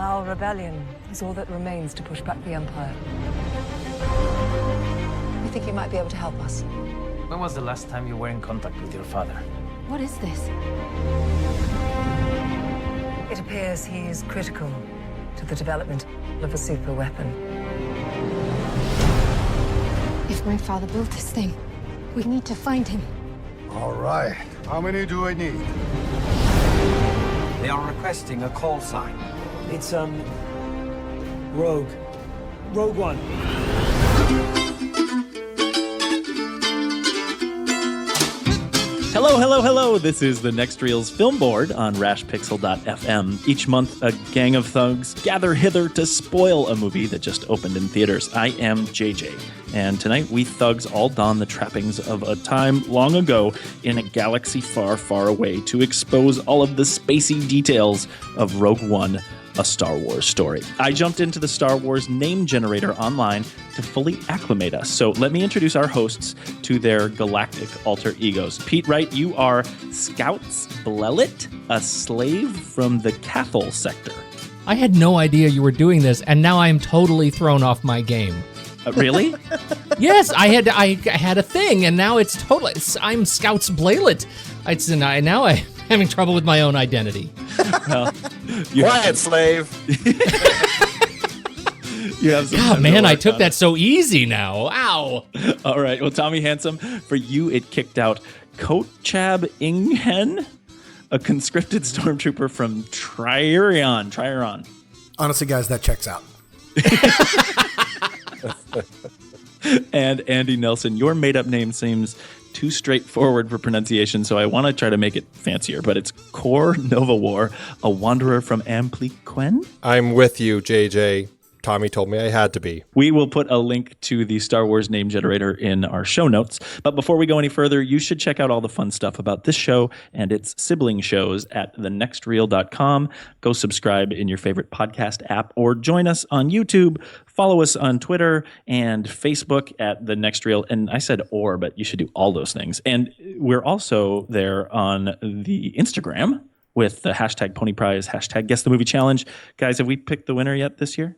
Our rebellion is all that remains to push back the Empire. We think you might be able to help us. When was the last time you were in contact with your father? What is this? It appears he is critical to the development of a super weapon. If my father built this thing, we need to find him. All right. How many do I need? They are requesting a call sign. It's, Rogue. Rogue One. Hello, hello, hello. This is the Next Reel's Film Board on rashpixel.fm. Each month, a gang of thugs gather hither to spoil a movie that just opened in theaters. I am JJ, and tonight we thugs all don the trappings of a time long ago in a galaxy far, far away to expose all of the spacey details of Rogue One, a Star Wars story. I jumped into the Star Wars name generator online to fully acclimate us. So let me introduce our hosts to their galactic alter egos. Pete Wright, you are Scouts Blelit, a slave from the Cathol sector. I had no idea you were doing this, and now I am totally thrown off my game. Really? Yes, I had a thing, and now it's totally. I'm Scouts Blelit. Now I'm having trouble with my own identity. Well, Quiet, slave. You have some God, time man, to I work took on that it. so easy now. Ow. All right. Well, Tommy Handsome, for you, it kicked out Kochab Inghen, a conscripted stormtrooper from Triron. Honestly, guys, that checks out. And Andy Nelson, your made-up name seems too straightforward for pronunciation, so I want to try to make it fancier, but it's Cor Nova War, a wanderer from Ampliquen. I'm with you, JJ. Tommy told me I had to be. We will put a link to the Star Wars name generator in our show notes. But before we go any further, you should check out all the fun stuff about this show and its sibling shows at thenextreel.com. Go subscribe in your favorite podcast app or join us on YouTube. Follow us on Twitter and Facebook at The Next Reel. And I said or, but you should do all those things. And we're also there on the Instagram with the hashtag Pony Prize, hashtag Guess the Movie Challenge. Guys, have we picked the winner yet this year?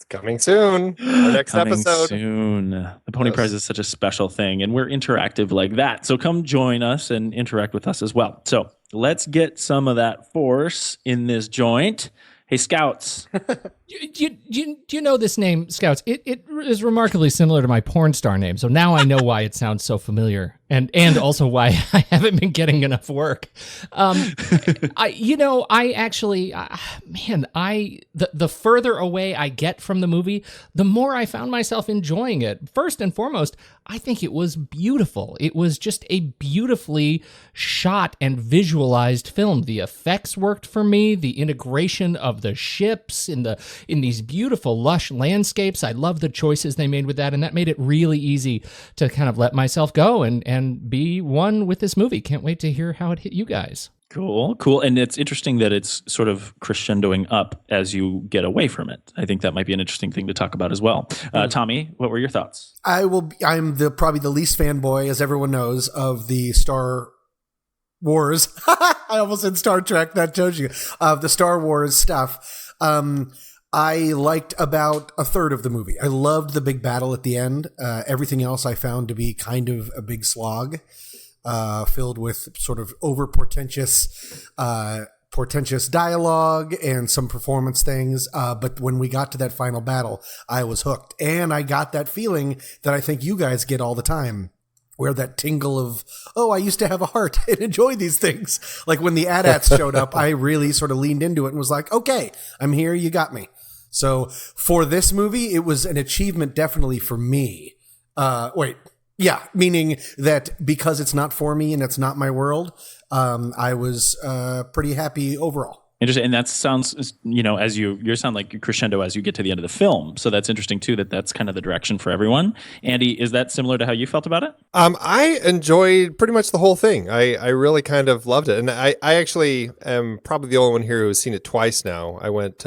Coming soon. Our next episode. Soon. The Pony Prize is such a special thing, and we're interactive like that. So come join us and interact with us as well. So let's get some of that force in this joint. Hey, Scouts. Do you know this name, Scouts? It is remarkably similar to my porn star name, so now I know why it sounds so familiar, and also why I haven't been getting enough work. The further away I get from the movie, the more I found myself enjoying it. First and foremost, I think it was beautiful. It was just a beautifully shot and visualized film. The effects worked for me. The integration of the ships in these beautiful, lush landscapes. I love the choices they made with that, and that made it really easy to kind of let myself go and be one with this movie. Can't wait to hear how it hit you guys. Cool. And it's interesting that it's sort of crescendoing up as you get away from it. I think that might be an interesting thing to talk about as well. Tommy, what were your thoughts? I'm probably the least fanboy, as everyone knows, of the Star Wars. I almost said Star Trek. That tells you of the Star Wars stuff. I liked about a third of the movie. I loved the big battle at the end. Everything else I found to be kind of a big slog. Filled with sort of portentous dialogue and some performance things. But when we got to that final battle, I was hooked. And I got that feeling that I think you guys get all the time, where that tingle of, oh, I used to have a heart and enjoy these things. Like when the AT-ATs showed up, I really sort of leaned into it and was like, okay, I'm here. You got me. So for this movie, it was an achievement definitely for me. Yeah, meaning that because it's not for me and it's not my world, I was pretty happy overall. Interesting. And that sounds, as you sound like you crescendo as you get to the end of the film. So that's interesting too, that's kind of the direction for everyone. Andy, is that similar to how you felt about it? I enjoyed pretty much the whole thing. I really kind of loved it. And I actually am probably the only one here who has seen it twice now. I went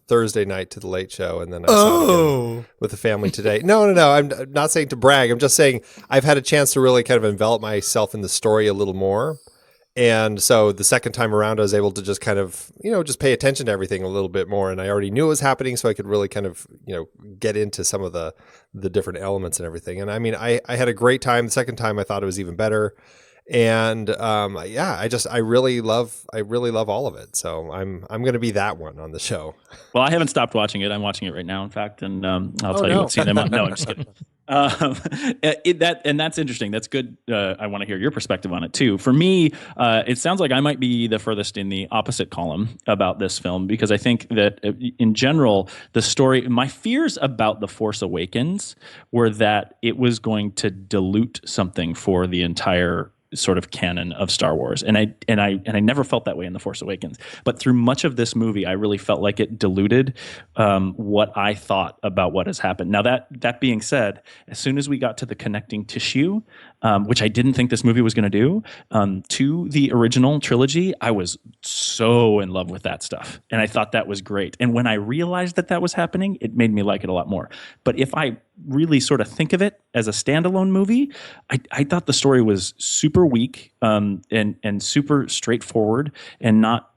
Thursday night to the Late Show, and then I saw it again with the family today. No. I'm not saying to brag. I'm just saying I've had a chance to really kind of envelop myself in the story a little more. And so the second time around, I was able to just kind of, just pay attention to everything a little bit more. And I already knew it was happening, so I could really kind of, get into some of the different elements and everything. And I mean, I had a great time. The second time I thought it was even better. And I really love all of it. So I'm going to be that one on the show. Well, I haven't stopped watching it. I'm watching it right now, in fact, and I'll tell you what scene I'm on. No, I'm just kidding. That's interesting. That's good. I want to hear your perspective on it too. For me, it sounds like I might be the furthest in the opposite column about this film, because I think that in general, the story, my fears about The Force Awakens were that it was going to dilute something for the entire sort of canon of Star Wars. And I never felt that way in The Force Awakens. But through much of this movie, I really felt like it diluted what I thought about what has happened. Now, that being said, as soon as we got to the connecting tissue, which I didn't think this movie was going to do, to the original trilogy, I was so in love with that stuff. And I thought that was great. And when I realized that was happening, it made me like it a lot more. But if I really sort of think of it as a standalone movie, I thought the story was super weak and super straightforward and not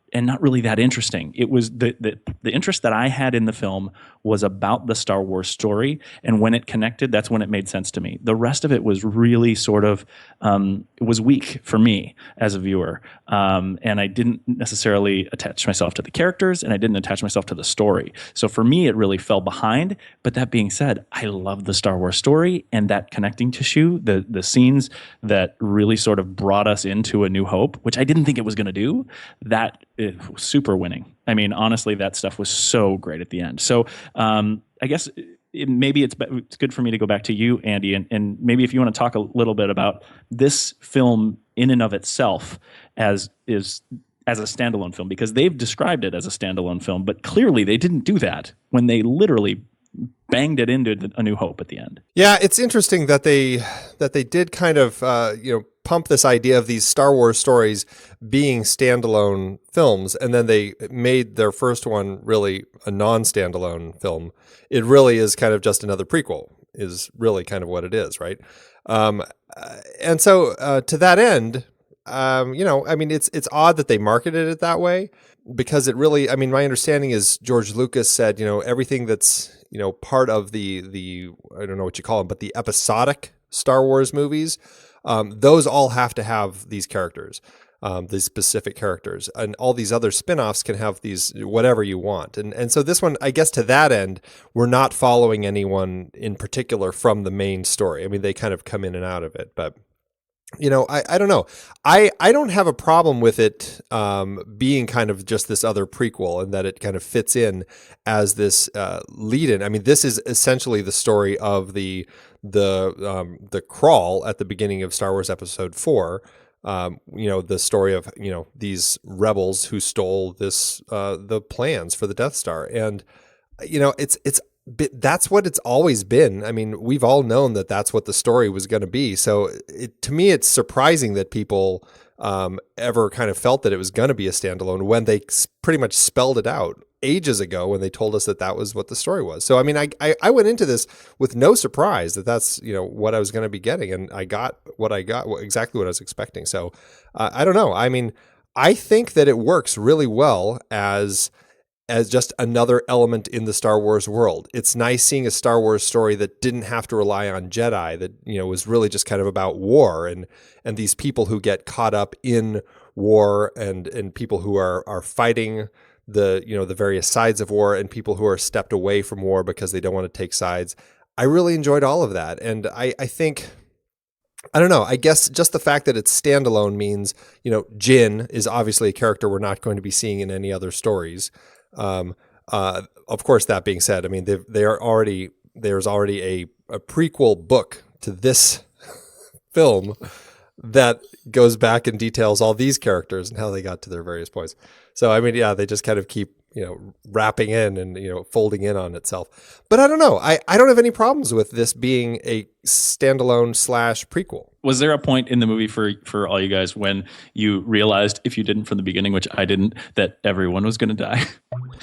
really that interesting. It was the interest that I had in the film was about the Star Wars story, and when it connected, that's when it made sense to me. The rest of it was really sort of it was weak for me as a viewer, and I didn't necessarily attach myself to the characters, and I didn't attach myself to the story. So for me, it really fell behind. But that being said, I love the Star Wars story and that connecting tissue, the scenes that really sort of brought us into A New Hope, which I didn't think it was going to do. That is super winning. I mean, honestly, that stuff was so great at the end. So I guess maybe it's good for me to go back to you, Andy, and maybe if you want to talk a little bit about this film in and of itself as a standalone film, because they've described it as a standalone film, but clearly they didn't do that when they literally banged it into A New Hope at the end. Yeah, it's interesting that they did kind of pump this idea of these Star Wars stories being standalone films, and then they made their first one really a non-standalone film. It really is kind of just another prequel, is really kind of what it is, right? And so to that end, I mean, it's odd that they marketed it that way, because it really, I mean, my understanding is George Lucas said, everything that's, part of the I don't know what you call them, but the episodic Star Wars movies, those all have to have these characters, these specific characters, and all these other spin-offs can have these whatever you want. And so this one, I guess to that end, we're not following anyone in particular from the main story. I mean, they kind of come in and out of it, but I don't know. I don't have a problem with it being kind of just this other prequel, and that it kind of fits in as this lead-in. I mean, this is essentially the story of the crawl at the beginning of Star Wars Episode 4. The story of these rebels who stole the plans for the Death Star, and that's what it's always been. I mean, we've all known that that's what the story was going to be. So to me, it's surprising that people ever kind of felt that it was going to be a standalone when they pretty much spelled it out ages ago when they told us that was what the story was. So, I mean, I went into this with no surprise that's what I was going to be getting. And I got what I got, exactly what I was expecting. So I don't know. I mean, I think that it works really well as just another element in the Star Wars world. It's nice seeing a Star Wars story that didn't have to rely on Jedi, that, was really just kind of about war and these people who get caught up in war and people who are fighting the various sides of war, and people who are stepped away from war because they don't want to take sides. I really enjoyed all of that. And I think, I don't know, I guess just the fact that it's standalone means, Jin is obviously a character we're not going to be seeing in any other stories. Of course, that being said, I mean, there's already a prequel book to this film that goes back and details all these characters and how they got to their various points. So, I mean, yeah, they just kind of keep, wrapping in and, folding in on itself. But I don't know. I don't have any problems with this being a standalone / prequel. Was there a point in the movie for all you guys when you realized, if you didn't from the beginning, which I didn't, that everyone was going to die?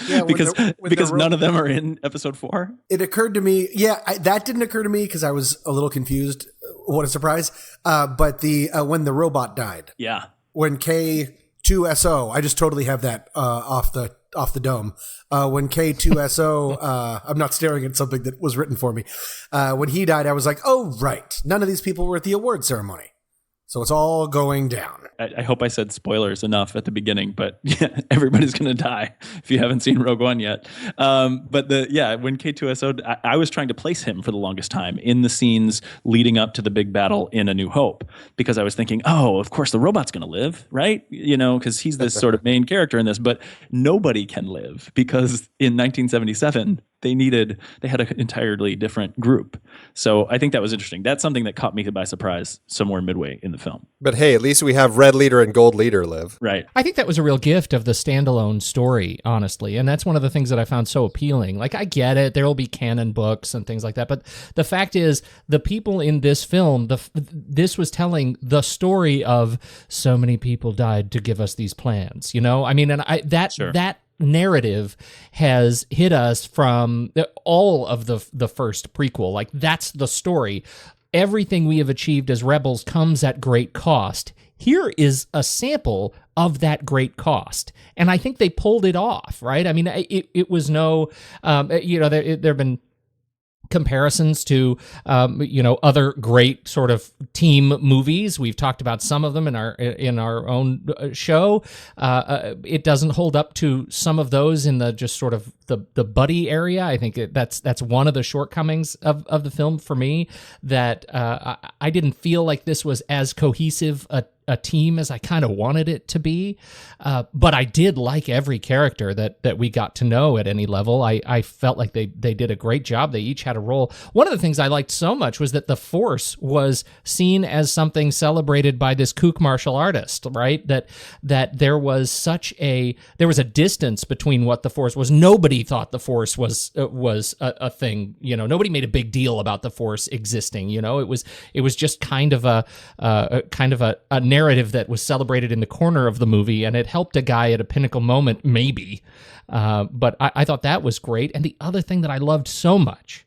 Yeah, because none of them are in Episode 4? It occurred to me. Yeah, that didn't occur to me because I was a little confused. What a surprise. But when the robot died. Yeah. when K2SO, I just totally have that off the dome. When K2SO, I'm not staring at something that was written for me. When he died, I was like, oh, right. None of these people were at the award ceremony. So it's all going down. I hope I said spoilers enough at the beginning, but yeah, everybody's going to die if you haven't seen Rogue One yet. But when K2SO, I was trying to place him for the longest time in the scenes leading up to the big battle in A New Hope, because I was thinking, oh, of course the robot's going to live, right? Because he's this sort of main character in this, but nobody can live because in 1977, they had an entirely different group. So I think that was interesting. That's something that caught me by surprise somewhere midway in the film. But hey, at least we have Red Leader and Gold Leader live. Right. I think that was a real gift of the standalone story, honestly. And that's one of the things that I found so appealing. Like, I get it. There will be canon books and things like that. But the fact is, the people in this film, this was telling the story of so many people died to give us these plans, I mean, and that narrative has hit us from all of the first prequel. Like, that's the story. Everything we have achieved as rebels comes at great cost. Here is a sample of that great cost, and I think they pulled it off, right? I mean, it was no, there have been comparisons to other great sort of team movies. We've talked about some of them in our own show. It doesn't hold up to some of those in the just sort of the buddy area. I think that's one of the shortcomings of the film for me, that I didn't feel like this was as cohesive a team as I kind of wanted it to be. But I did like every character that we got to know at any level. I felt like they did a great job. They each had a role. One of the things I liked so much was that the Force was seen as something celebrated by this kook martial artist, right? That there was a distance between what the Force was. Nobody thought the Force was a thing. Nobody made a big deal about the Force existing. It was just kind of a narrative that was celebrated in the corner of the movie, and it helped a guy at a pinnacle moment, maybe. But I thought that was great. And the other thing that I loved so much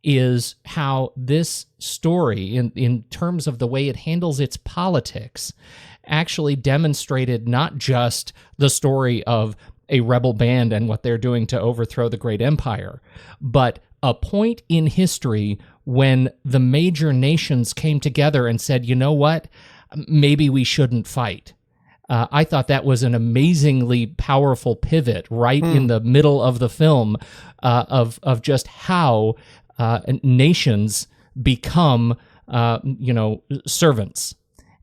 is how this story, in terms of the way it handles its politics, actually demonstrated not just the story of a rebel band and what they're doing to overthrow the great empire, but a point in history when the major nations came together and said, you know what, maybe we shouldn't fight. I thought that was an amazingly powerful pivot right in the middle of the film, of just how nations become, servants.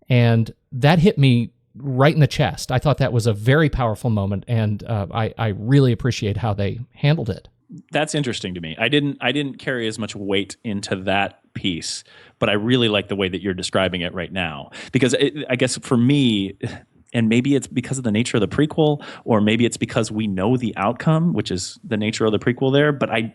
And that hit me right in the chest. I thought that was a very powerful moment, and I really appreciate how they handled it. That's interesting to me. I didn't carry as much weight into that piece, but I really like the way that you're describing it right now, because I guess for me, and maybe it's because of the nature of the prequel, or maybe it's because we know the outcome, which is the nature of the prequel there, but I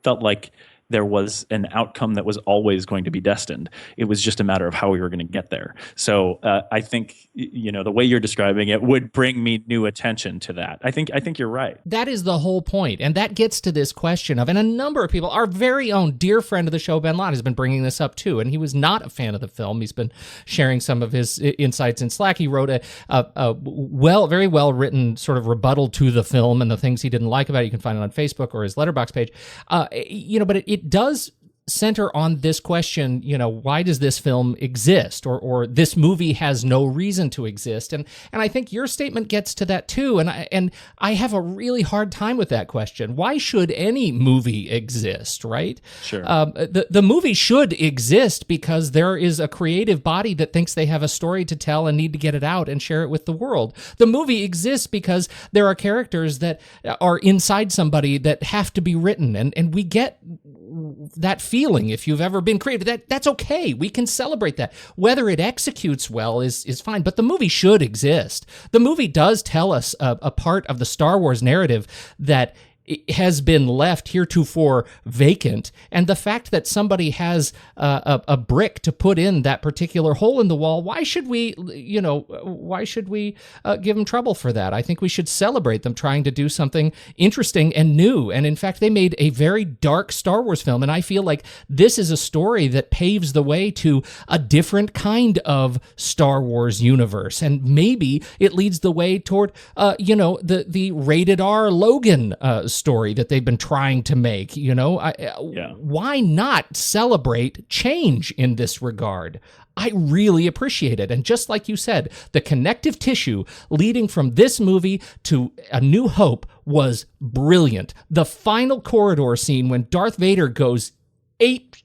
felt like there was an outcome that was always going to be destined. It was just a matter of how we were going to get there. So I think, the way you're describing it would bring me new attention to that. I think you're right. That is the whole point. And that gets to this question of, and a number of people, our very own dear friend of the show, Ben Lott, has been bringing this up too. And he was not a fan of the film. He's been sharing some of his insights in Slack. He wrote a very well written sort of rebuttal to the film and the things he didn't like about it. You can find it on Facebook or his Letterboxd page. But it does center on this question, why does this film exist, or this movie has no reason to exist? And I think your statement gets to that too. And I have a really hard time with that question. Why should any movie exist, right? Sure. The movie should exist because there is a creative body that thinks they have a story to tell and need to get it out and share it with the world. The movie exists because there are characters that are inside somebody that have to be written, and we get that feeling if you've ever been creative. That's okay. We can celebrate that. Whether it executes well is fine, but the movie should exist. The movie does tell us a part of the Star Wars narrative that has been left heretofore vacant, and the fact that somebody has a brick to put in that particular hole in the wall, why should we give them trouble for that? I think we should celebrate them trying to do something interesting and new. And in fact, they made a very dark Star Wars film, and I feel like this is a story that paves the way to a different kind of Star Wars universe, and maybe it leads the way toward the rated R Logan story that they've been trying to make. Why not celebrate change in this regard? I really appreciate it. And just like you said, the connective tissue leading from this movie to A New Hope was brilliant. The final corridor scene when Darth Vader goes ape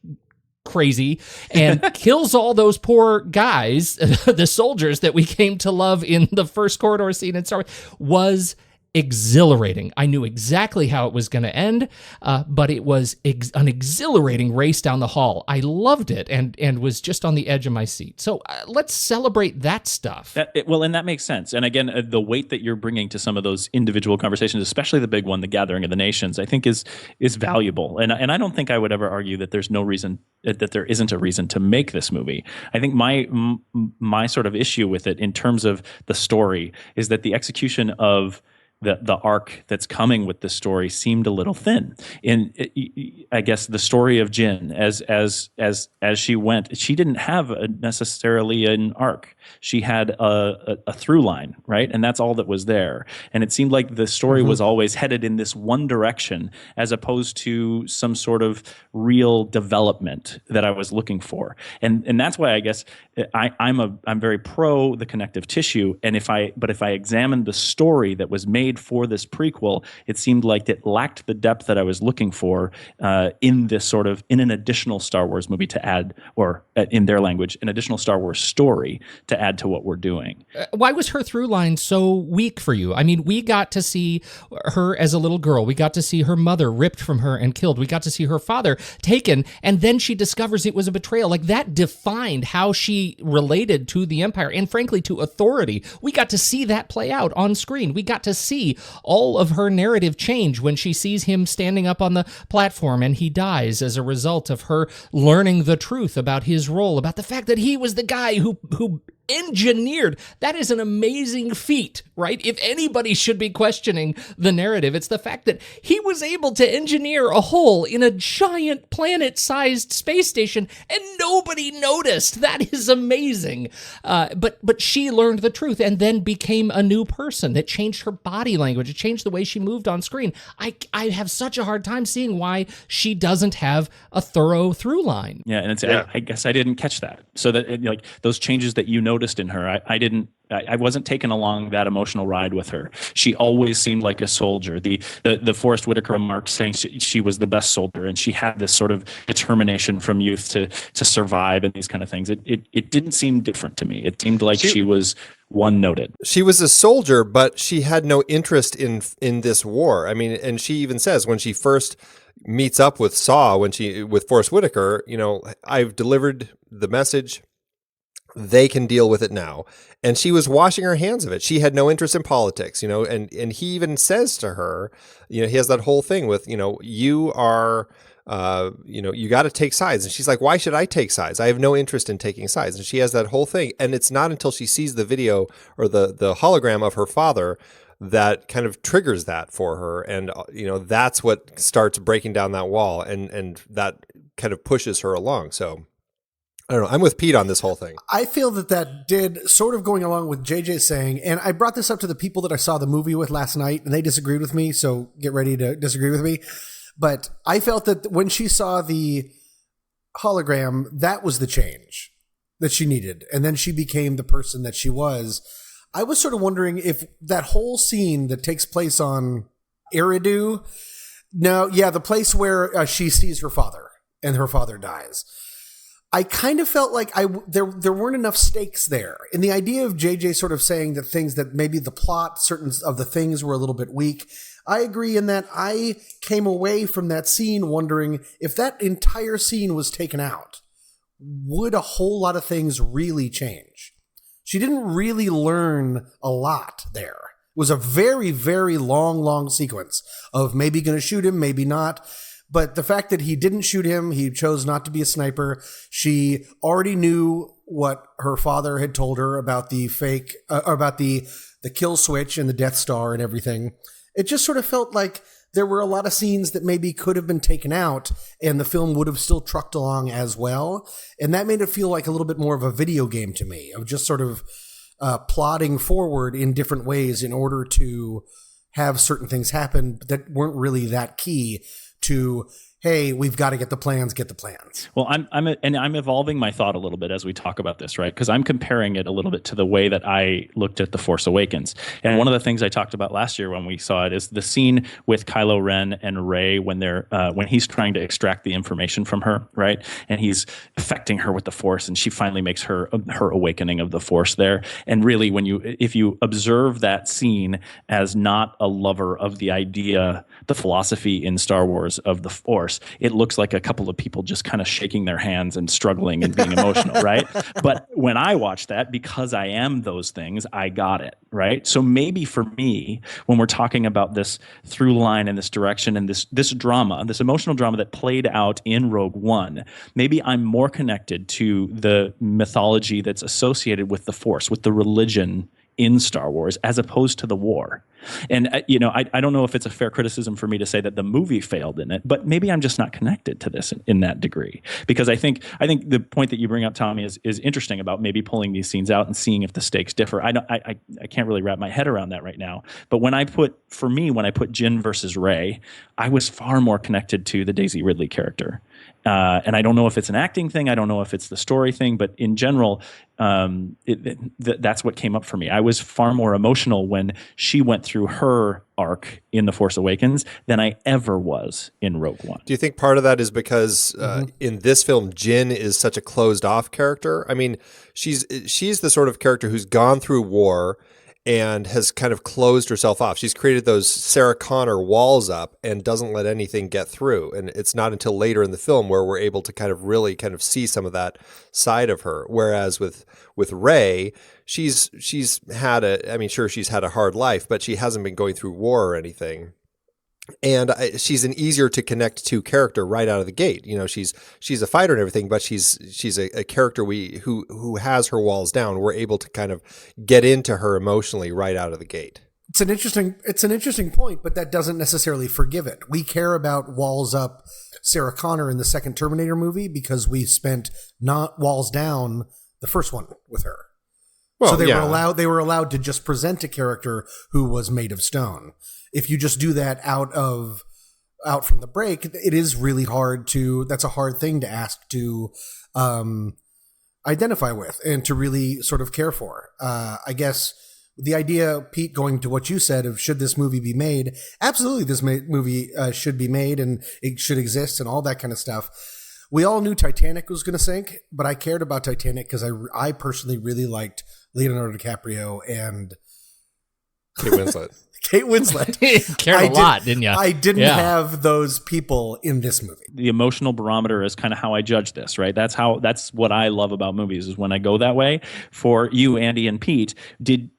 crazy and kills all those poor guys, the soldiers that we came to love in the first corridor scene in Star Wars, was exhilarating. I knew exactly how it was going to end, but it was an exhilarating race down the hall. I loved it and was just on the edge of my seat. So let's celebrate that stuff. And that makes sense. And again, the weight that you're bringing to some of those individual conversations, especially the big one, the Gathering of the Nations, I think is valuable. And I don't think I would ever argue that there's no reason, that there isn't a reason to make this movie. I think my sort of issue with it in terms of the story is that the execution of the arc that's coming with this story seemed a little thin. In I guess the story of Jyn as she went, she didn't have necessarily an arc. She had a through line, right? And that's all that was there. And it seemed like the story was always headed in this one direction, as opposed to some sort of real development that I was looking for. And that's why I guess I'm very pro the connective tissue. And if I examined the story that was made for this prequel, it seemed like it lacked the depth that I was looking for in an additional Star Wars movie to add, or in their language, an additional Star Wars story to add to what we're doing. Why was her through line so weak for you? I mean, we got to see her as a little girl. We got to see her mother ripped from her and killed. We got to see her father taken, and then she discovers it was a betrayal. Like, that defined how she related to the Empire and, frankly, to authority. We got to see that play out on screen. We got to see all of her narrative change when she sees him standing up on the platform and he dies as a result of her learning the truth about his role, about the fact that he was the guy who engineered. That is an amazing feat, right? If anybody should be questioning the narrative, it's the fact that he was able to engineer a hole in a giant planet-sized space station and nobody noticed. That is amazing. But she learned the truth and then became a new person that changed her body language. It changed the way she moved on screen. I have such a hard time seeing why she doesn't have a thorough through line. Yeah, and I guess I didn't catch that. So that like those changes that you noticed in her, I wasn't taken along that emotional ride with her. She always seemed like a soldier. The Forrest Whitaker remark saying she was the best soldier, and she had this sort of determination from youth to survive and these kind of things. It didn't seem different to me. It seemed like she was one-noted. She was a soldier, but she had no interest in this war. I mean, and she even says when she first meets up with Saw, with Forrest Whitaker, I've delivered the message. They can deal with it now. And she was washing her hands of it. She had no interest in politics, and he even says to her, he has that whole thing with, you are, you got to take sides. And she's like, why should I take sides? I have no interest in taking sides. And she has that whole thing. And it's not until she sees the video or the hologram of her father that kind of triggers that for her. And, that's what starts breaking down that wall. And that kind of pushes her along. So I don't know. I'm with Pete on this whole thing. I feel that did sort of going along with JJ saying, and I brought this up to the people that I saw the movie with last night, and they disagreed with me, so get ready to disagree with me. But I felt that when she saw the hologram, that was the change that she needed. And then she became the person that she was. I was sort of wondering if that whole scene that takes place on Eridu, the place where she sees her father and her father dies. I kind of felt like there weren't enough stakes there. And the idea of JJ sort of saying that things that maybe the plot, certain of the things were a little bit weak, I agree in that I came away from that scene wondering if that entire scene was taken out, would a whole lot of things really change? She didn't really learn a lot there was a very, very long sequence of maybe going to shoot him, maybe not. But the fact that he didn't shoot him, he chose not to be a sniper. She already knew what her father had told her about the fake, about the kill switch and the Death Star and everything. It just sort of felt like there were a lot of scenes that maybe could have been taken out and the film would have still trucked along as well. And that made it feel like a little bit more of a video game to me, of just sort of plodding forward in different ways in order to have certain things happen that weren't really that key to, hey, we've got to get the plans. Well, I'm evolving my thought a little bit as we talk about this, right? Because I'm comparing it a little bit to the way that I looked at The Force Awakens. And one of the things I talked about last year when we saw it is the scene with Kylo Ren and Rey when they're when he's trying to extract the information from her, right? And he's affecting her with the Force, and she finally makes her awakening of the Force there. And really, if you observe that scene as not a lover of the idea, the philosophy in Star Wars of the Force, it looks like a couple of people just kind of shaking their hands and struggling and being emotional, right? But when I watch that, because I am those things, I got it, right? So maybe for me, when we're talking about this through line and this direction and this drama, this emotional drama that played out in Rogue One, maybe I'm more connected to the mythology that's associated with the Force, with the religion in Star Wars, as opposed to the war. And, I don't know if it's a fair criticism for me to say that the movie failed in it, but maybe I'm just not connected to this in that degree. Because I think the point that you bring up, Tommy, is interesting about maybe pulling these scenes out and seeing if the stakes differ. I can't really wrap my head around that right now. But when I put Jyn versus Rey, I was far more connected to the Daisy Ridley character. And I don't know if it's an acting thing. I don't know if it's the story thing. But in general, that's what came up for me. I was far more emotional when she went through her arc in The Force Awakens than I ever was in Rogue One. Do you think part of that is because in this film, Jyn is such a closed-off character? I mean, she's the sort of character who's gone through war and has kind of closed herself off. She's created those Sarah Connor walls up and doesn't let anything get through. And it's not until later in the film where we're able to kind of really kind of see some of that side of her. Whereas with Rey, she's had she's had a hard life, but she hasn't been going through war or anything. And she's an easier to connect to character right out of the gate. She's a fighter and everything, but she's a character who has her walls down. We're able to kind of get into her emotionally right out of the gate. It's an interesting point, but that doesn't necessarily forgive it. We care about walls up Sarah Connor in the second Terminator movie because we spent not walls down the first one with her. Well, so they were allowed to just present a character who was made of stone. If you just do that out from the break, it is really hard that's a hard thing to ask to identify with and to really sort of care for. I guess the idea, Pete, going to what you said of should this movie be made, absolutely this movie should be made and it should exist and all that kind of stuff. We all knew Titanic was going to sink, but I cared about Titanic because I personally really liked Leonardo DiCaprio and Kate Winslet. Kate Winslet. Cared a lot, didn't you? I didn't have those people in this movie. The emotional barometer is kind of how I judge this, right? That's what I love about movies is when I go that way. For you, Andy and Pete,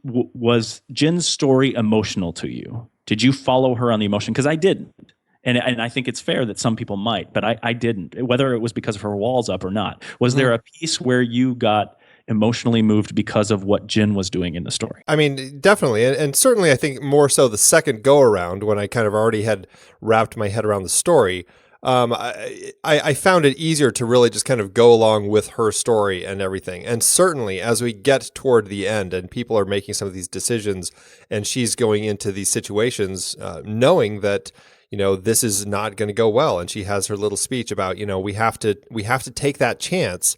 was Jyn's story emotional to you? Did you follow her on the emotion? Because I didn't. And I think it's fair that some people might, but I didn't, whether it was because of her walls up or not. Was there a piece where you got emotionally moved because of what Jyn was doing in the story? I mean, definitely. And certainly I think more so the second go around when I kind of already had wrapped my head around the story. I found it easier to really just kind of go along with her story and everything. And certainly as we get toward the end and people are making some of these decisions and she's going into these situations, knowing that, this is not going to go well. And she has her little speech about, we have to take that chance.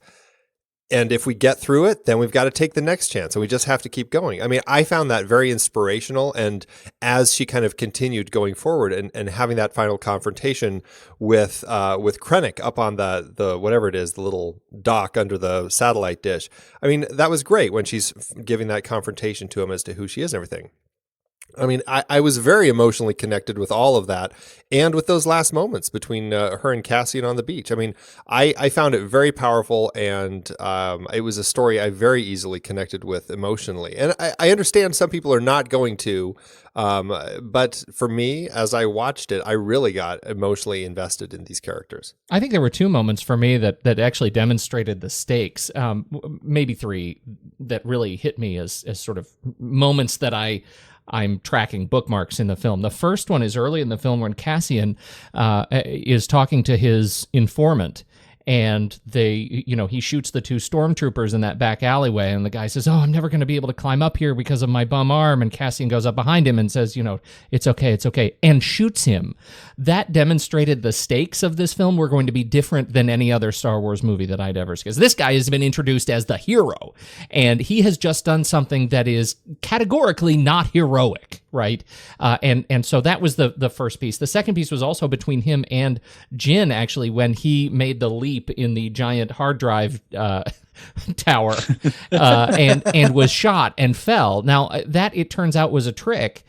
And if we get through it, then we've got to take the next chance and we just have to keep going. I mean, I found that very inspirational. And as she kind of continued going forward and having that final confrontation with Krennic up on the whatever it is, the little dock under the satellite dish. I mean, that was great when she's giving that confrontation to him as to who she is and everything. I mean, I was very emotionally connected with all of that and with those last moments between her and Cassian on the beach. I mean, I found it very powerful, and it was a story I very easily connected with emotionally. And I understand some people are not going to, but for me, as I watched it, I really got emotionally invested in these characters. I think there were two moments for me that actually demonstrated the stakes, maybe three, that really hit me as sort of moments that I'm tracking bookmarks in the film. The first one is early in the film when Cassian is talking to his informant, and he shoots the two stormtroopers in that back alleyway, and the guy says, "Oh, I'm never going to be able to climb up here because of my bum arm." And Cassian goes up behind him and says, "It's okay," and shoots him. That demonstrated the stakes of this film were going to be different than any other Star Wars movie that I'd ever seen. Because this guy has been introduced as the hero, and he has just done something that is categorically not heroic, right? And so that was the first piece. The second piece was also between him and Jin, actually, when he made the leap in the giant hard drive tower and was shot and fell. Now, that, it turns out, was a trick.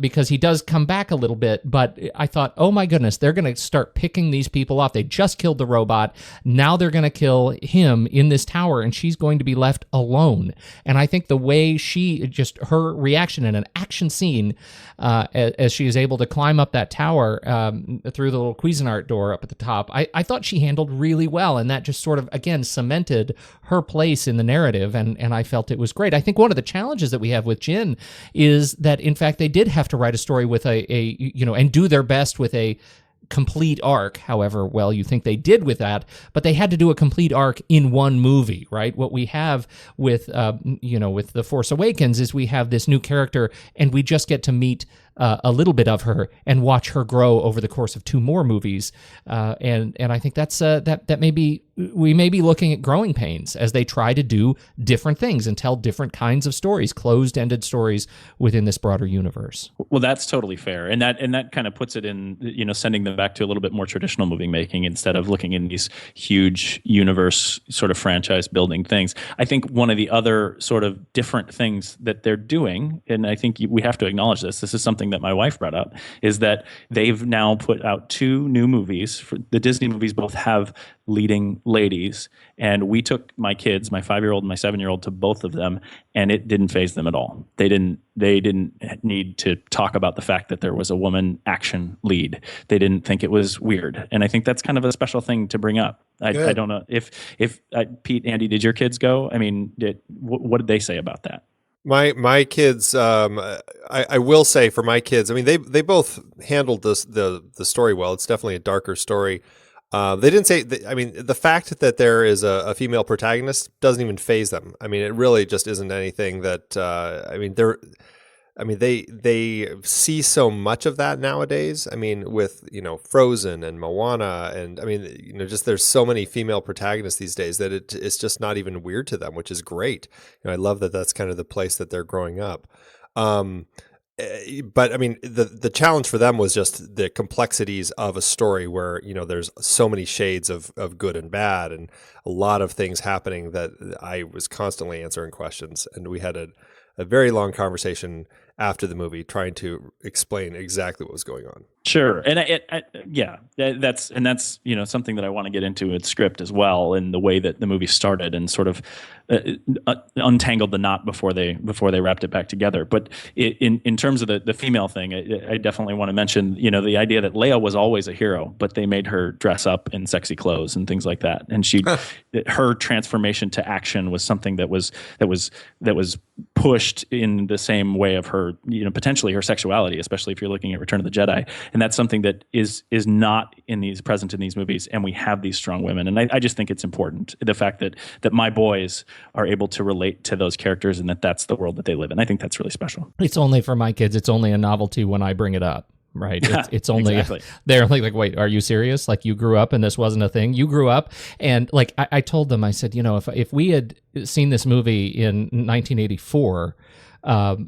Because he does come back a little bit, but I thought, oh my goodness, they're going to start picking these people off. They just killed the robot. Now they're going to kill him in this tower, and she's going to be left alone. And I think the way her reaction in an action scene, as she is able to climb up that tower through the little Cuisinart door up at the top, I thought she handled really well, and that just sort of, again, cemented her place in the narrative, and I felt it was great. I think one of the challenges that we have with Jin is that, in fact, they did have to write a story with and do their best with a complete arc, however well you think they did with that, but they had to do a complete arc in one movie, right? What we have with The Force Awakens is we have this new character, and we just get to meet a little bit of her and watch her grow over the course of two more movies, and I think that's that we may be looking at growing pains as they try to do different things and tell different kinds of stories, closed-ended stories within this broader universe. Well, that's totally fair, and that kind of puts it in, sending them back to a little bit more traditional movie making instead of looking in these huge universe sort of franchise building things. I think one of the other sort of different things that they're doing, and I think we have to acknowledge this is something that my wife brought up, is that they've now put out two new movies. The Disney movies both have leading ladies, and we took my kids, my 5-year-old and my 7-year-old, to both of them, and it didn't faze them at all. They didn't need to talk about the fact that there was a woman action lead. They didn't think it was weird, and I think that's kind of a special thing to bring up. I don't know if Pete, Andy, did your kids go? I mean, what did they say about that? My kids, I will say for my kids, I mean, they both handled the story well. It's definitely a darker story. They didn't say, I mean, the fact that there is a female protagonist doesn't even faze them. I mean, it really just isn't anything that, they see so much of that nowadays. I mean, with, Frozen and Moana, and I mean, just there's so many female protagonists these days that it's just not even weird to them, which is great. I love that that's kind of the place that they're growing up. But I mean, the challenge for them was just the complexities of a story where, there's so many shades of good and bad, and a lot of things happening that I was constantly answering questions. And we had a very long conversation after the movie trying to explain exactly what was going on. Sure. And that's something that I want to get into with script as well, and the way that the movie started and sort of untangled the knot before they wrapped it back together. But in terms of the female thing, I definitely want to mention, the idea that Leia was always a hero, but they made her dress up in sexy clothes and things like that. And her transformation to action was something that was pushed in the same way of her, potentially her sexuality, especially if you're looking at Return of the Jedi. And that's something that is not present in these movies, and we have these strong women. And I just think it's important, the fact that my boys are able to relate to those characters and that's the world that they live in. I think that's really special. It's only for my kids. It's only a novelty when I bring it up. Right. It's only, exactly. They're like, wait, are you serious? Like, you grew up and this wasn't a thing? You grew up. And like, I told them, I said, if we had seen this movie in 1984,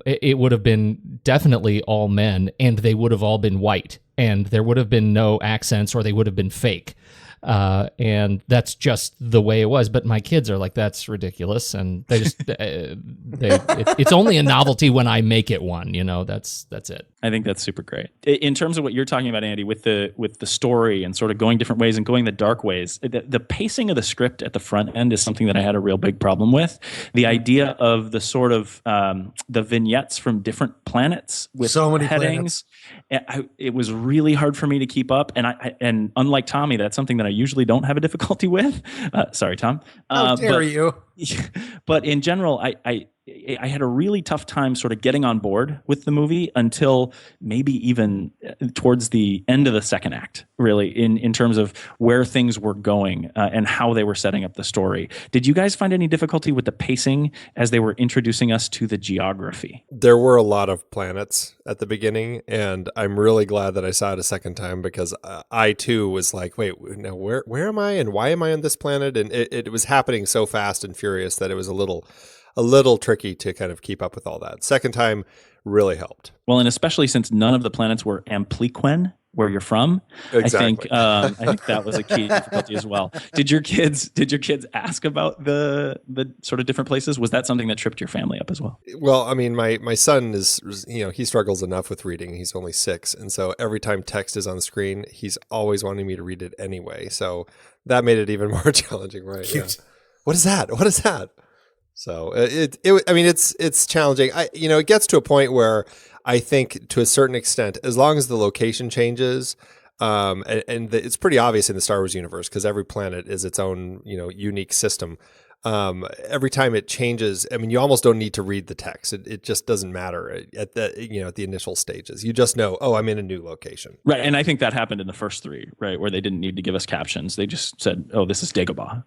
it would have been definitely all men, and they would have all been white, and there would have been no accents, or they would have been fake. and that's just the way it was. But my kids are like, that's ridiculous, and they just it's only a novelty when I make it one. That's it. I think that's super great. In terms of what you're talking about, Andy, with the story and sort of going different ways and going the dark ways, the pacing of the script at the front end is something that I had a real big problem with. The idea of the sort of the vignettes from different planets with so many headings, it was really hard for me to keep up. And unlike Tommy, that's something that I usually don't have a difficulty with. Sorry, Tom. How dare you? But in general, I had a really tough time sort of getting on board with the movie until maybe even towards the end of the second act, really, in terms of where things were going and how they were setting up the story. Did you guys find any difficulty with the pacing as they were introducing us to the geography? There were a lot of planets at the beginning, and I'm really glad that I saw it a second time because I too was like, wait, now where am I and why am I on this planet? And it was happening so fast and furious that it was a little tricky to kind of keep up with all that. Second time really helped. Well, and especially since none of the planets were Ampliquen, where you're from. Exactly. I think that was a key difficulty as well. Did your kids ask about the sort of different places? Was that something that tripped your family up as well? Well, I mean, my son is, he struggles enough with reading. He's only 6. And so every time text is on the screen, he's always wanting me to read it anyway. So that made it even more challenging, right? Yeah. What is that? What is that? So it's challenging. It gets to a point where I think to a certain extent, as long as the location changes, it's pretty obvious in the Star Wars universe because every planet is its own, unique system. Every time it changes, I mean, you almost don't need to read the text. It just doesn't matter at the initial stages. You just know, oh, I'm in a new location. Right. And I think that happened in the first 3, right? Where they didn't need to give us captions. They just said, oh, this is Dagobah,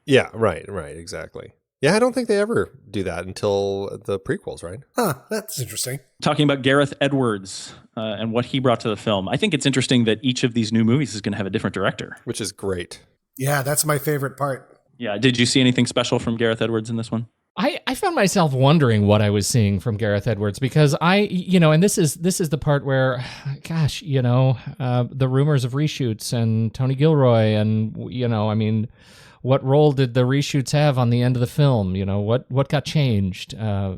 Yeah, right, exactly. Yeah, I don't think they ever do that until the prequels, right? Huh, that's interesting. Talking about Gareth Edwards and what he brought to the film, I think it's interesting that each of these new movies is going to have a different director. Which is great. Yeah, that's my favorite part. Yeah. Did you see anything special from Gareth Edwards in this one? I found myself wondering what I was seeing from Gareth Edwards because and this is the part where, gosh, the rumors of reshoots and Tony Gilroy and, what role did the reshoots have on the end of the film? What got changed?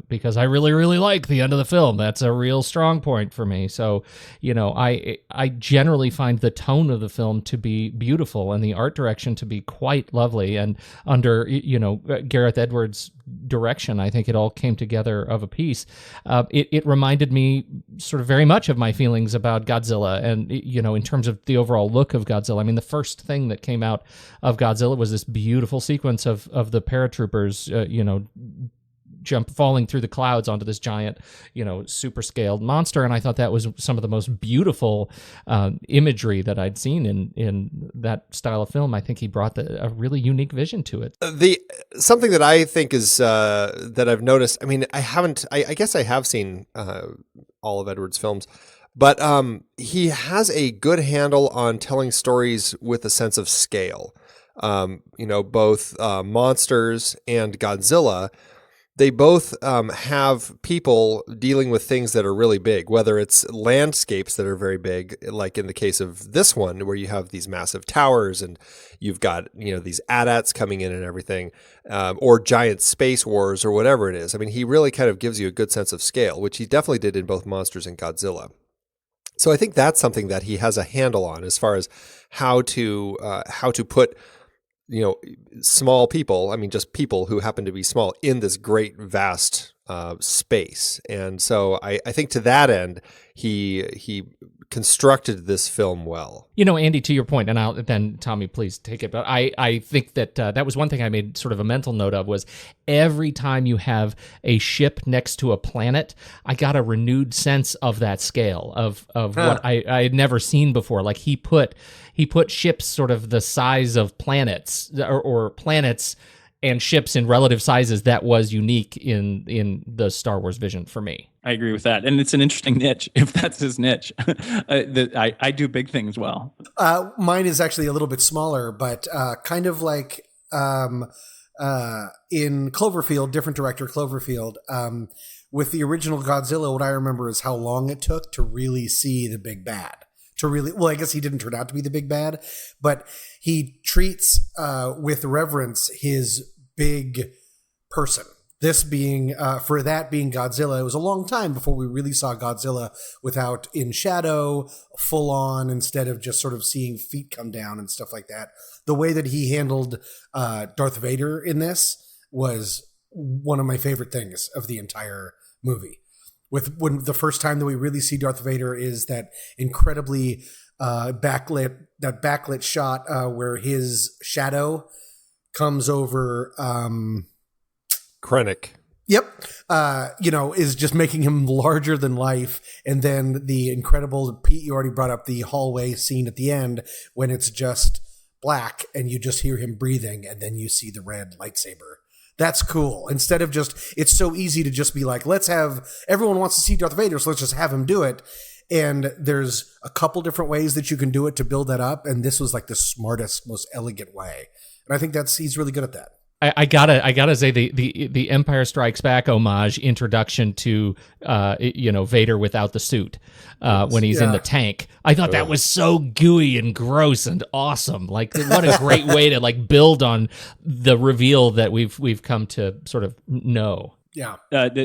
Because I really, really like the end of the film. That's a real strong point for me. So, I generally find the tone of the film to be beautiful and the art direction to be quite lovely. And under, Gareth Edwards' direction, I think it all came together of a piece. It reminded me sort of very much of my feelings about Godzilla and, in terms of the overall look of Godzilla. I mean, the first thing that came out of Godzilla was this beautiful sequence of the paratroopers, falling through the clouds onto this giant, super scaled monster. And I thought that was some of the most beautiful imagery that I'd seen in that style of film. I think he brought a really unique vision to it. Something that I think is that I've noticed. I mean, I guess I have seen all of Edward's films. But he has a good handle on telling stories with a sense of scale. Both Monsters and Godzilla, they both have people dealing with things that are really big, whether it's landscapes that are very big, like in the case of this one, where you have these massive towers and you've got, these AT-ATs coming in and everything, or giant space wars or whatever it is. I mean, he really kind of gives you a good sense of scale, which he definitely did in both Monsters and Godzilla. So I think that's something that he has a handle on as far as how to put, small people, I mean, just people who happen to be small in this great, vast space. And so I think to that end, he constructed this film well. Andy, to your point, and then Tommy, please take it. But I think that that was one thing I made sort of a mental note of was every time you have a ship next to a planet, I got a renewed sense of that scale of what I had never seen before. Like he put ships sort of the size of planets or planets and ships in relative sizes that was unique in the Star Wars vision for me. I agree with that. And it's an interesting niche, if that's his niche. I do big things well. Mine is actually a little bit smaller, but kind of like in Cloverfield, different director Cloverfield, with the original Godzilla, what I remember is how long it took to really see the big bad. to really, well, I guess he didn't turn out to be the big bad, but he treats with reverence his big person. This being, for that being Godzilla, it was a long time before we really saw Godzilla without in shadow, full on, instead of just sort of seeing feet come down and stuff like that. The way that he handled Darth Vader in this was one of my favorite things of the entire movie. When the first time that we really see Darth Vader is that incredibly backlit shot where his shadow comes over Krennic. Yep. Is just making him larger than life. And then the incredible, Pete, you already brought up the hallway scene at the end when it's just black and you just hear him breathing and then you see the red lightsaber. That's cool. Instead of just, it's so easy to just be like, everyone wants to see Darth Vader, so let's just have him do it. And there's a couple different ways that you can do it to build that up. And this was like the smartest, most elegant way. And I think he's really good at that. I gotta say the Empire Strikes Back homage introduction to Vader without the suit when he's in the tank. I thought that was so gooey and gross and awesome. Like, what a great way to like build on the reveal that we've come to sort of know. Yeah.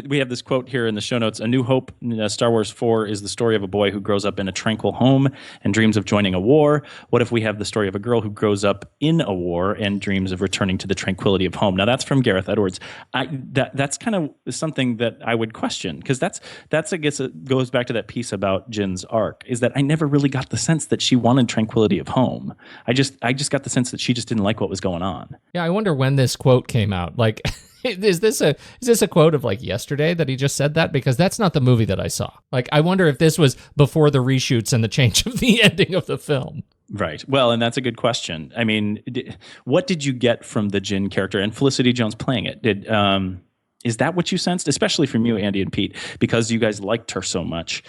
We have this quote here in the show notes. A New Hope, Star Wars 4 is the story of a boy who grows up in a tranquil home and dreams of joining a war. What if we have the story of a girl who grows up in a war and dreams of returning to the tranquility of home? Now, that's from Gareth Edwards. That's kind of something that I would question, because that's I guess it goes back to that piece about Jin's arc, is that I never really got the sense that she wanted tranquility of home. I just got the sense that she just didn't like what was going on. Yeah, I wonder when this quote came out. Like, is this a quote of like yesterday that he just said that? Because that's not the movie that I saw. Like, I wonder if this was before the reshoots and the change of the ending of the film. Right. Well, and that's a good question. I mean, what did you get from the Jin character and Felicity Jones playing it? Is that what you sensed, especially from you, Andy and Pete, because you guys liked her so much?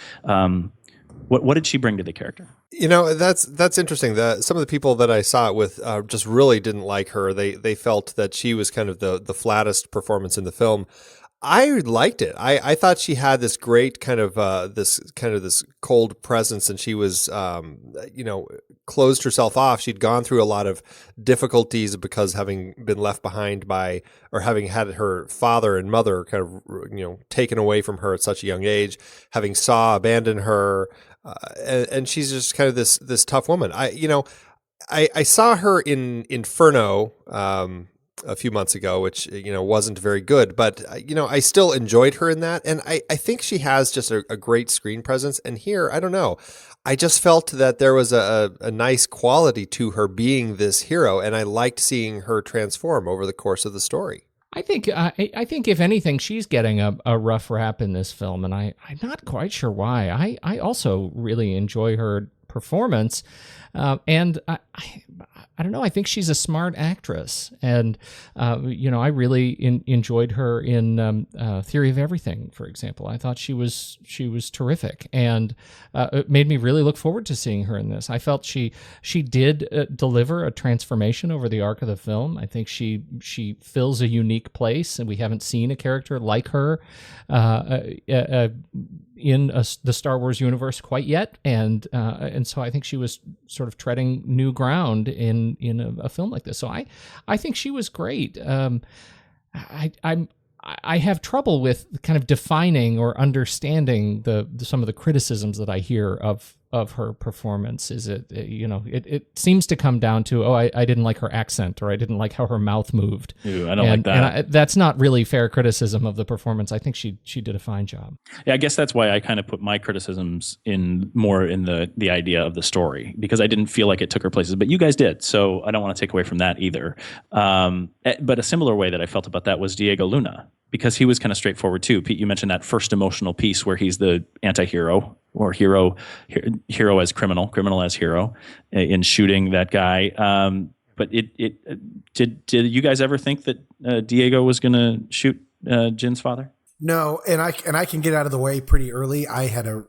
What did she bring to the character? That's interesting. Some of the people that I saw it with just really didn't like her. They felt that she was kind of the flattest performance in the film. I liked it. I thought she had this great kind of this cold presence, and she was closed herself off. She'd gone through a lot of difficulties because having been left behind by, or having had her father and mother kind of taken away from her at such a young age, having Saw abandon her. And she's just kind of this tough woman. I saw her in Inferno a few months ago, which wasn't very good, but I still enjoyed her in that, and I think she has just a great screen presence. And here, I don't know, I just felt that there was a nice quality to her being this hero, and I liked seeing her transform over the course of the story. I think if anything, she's getting a rough rap in this film, and I'm not quite sure why. I also really enjoy her performance, and I don't know. I think she's a smart actress, and I really enjoyed her in Theory of Everything, for example. I thought she was terrific, and it made me really look forward to seeing her in this. I felt she did deliver a transformation over the arc of the film. I think she fills a unique place, and we haven't seen a character like her in the Star Wars universe quite yet, and so I think she was sort of treading new ground in a film like this. So I think she was great. I have trouble with kind of defining or understanding some of the criticisms that I hear of her performance. Is it seems to come down to, I didn't like her accent, or I didn't like how her mouth moved. Ooh, I don't like that. And that's not really fair criticism of the performance. I think she did a fine job. Yeah, I guess that's why I kind of put my criticisms more in the idea of the story, because I didn't feel like it took her places, but you guys did, so I don't want to take away from that either. But a similar way that I felt about that was Diego Luna, because he was kind of straightforward too. Pete, you mentioned that first emotional piece where he's the anti-hero, or hero as criminal as hero, in shooting that guy. But did you guys ever think that Diego was going to shoot Jin's father? No, and I can get out of the way pretty early. I had a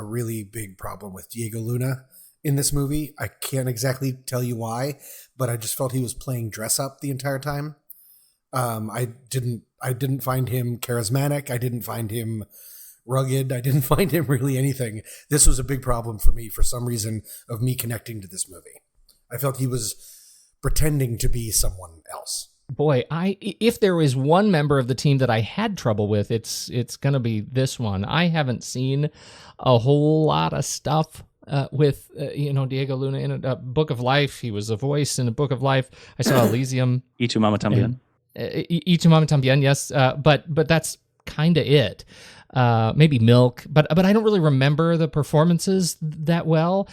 really big problem with Diego Luna in this movie. I can't exactly tell you why, but I just felt he was playing dress up the entire time. I didn't find him charismatic. I didn't find him rugged. I didn't find him really anything. This was a big problem for me for some reason of me connecting to this movie. I felt he was pretending to be someone else. Boy, if there was one member of the team that I had trouble with, it's going to be this one. I haven't seen a whole lot of stuff with Diego Luna in a Book of Life. He was a voice in a Book of Life. I saw Elysium. Y tu mamá también. Y tu mamá también, yes. But that's kind of it. Maybe Milk, but I don't really remember the performances that well.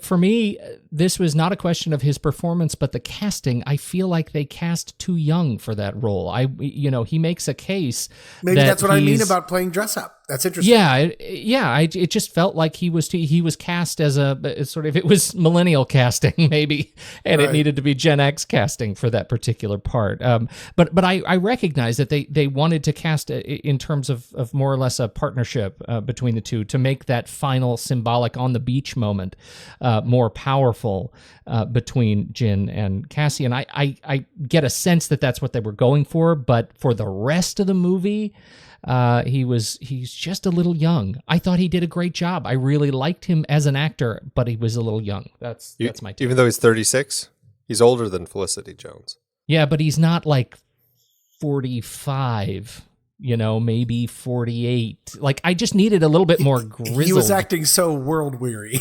For me, this was not a question of his performance, but the casting. I feel like they cast too young for that role. He makes a case. Maybe that's what I mean about playing dress up. That's interesting. Yeah. It just felt like he was cast as a sort of, it was millennial casting maybe, and It needed to be Gen X casting for that particular part. But I recognize that they wanted to cast in terms of more or less a partnership between the two to make that final symbolic on the beach moment more powerful between Jin and Cassie. And I get a sense that that's what they were going for, but for the rest of the movie, he's just a little young. I thought he did a great job. I really liked him as an actor, but he was a little young. That's my take. Even though he's 36, he's older than Felicity Jones. Yeah, but he's not like 45. Maybe 48. Like, I just needed a little bit more grizzled. He was acting so world weary.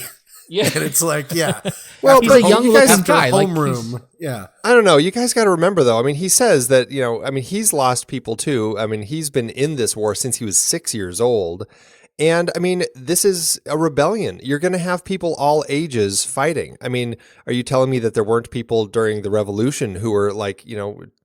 Yeah. And it's like, yeah. Well, he's a young looking guy. Homeroom. Yeah. I don't know. You guys got to remember, though. I mean, he says that, he's lost people, too. I mean, he's been in this war since he was 6 years old. And, I mean, this is a rebellion. You're going to have people all ages fighting. I mean, are you telling me that there weren't people during the revolution who were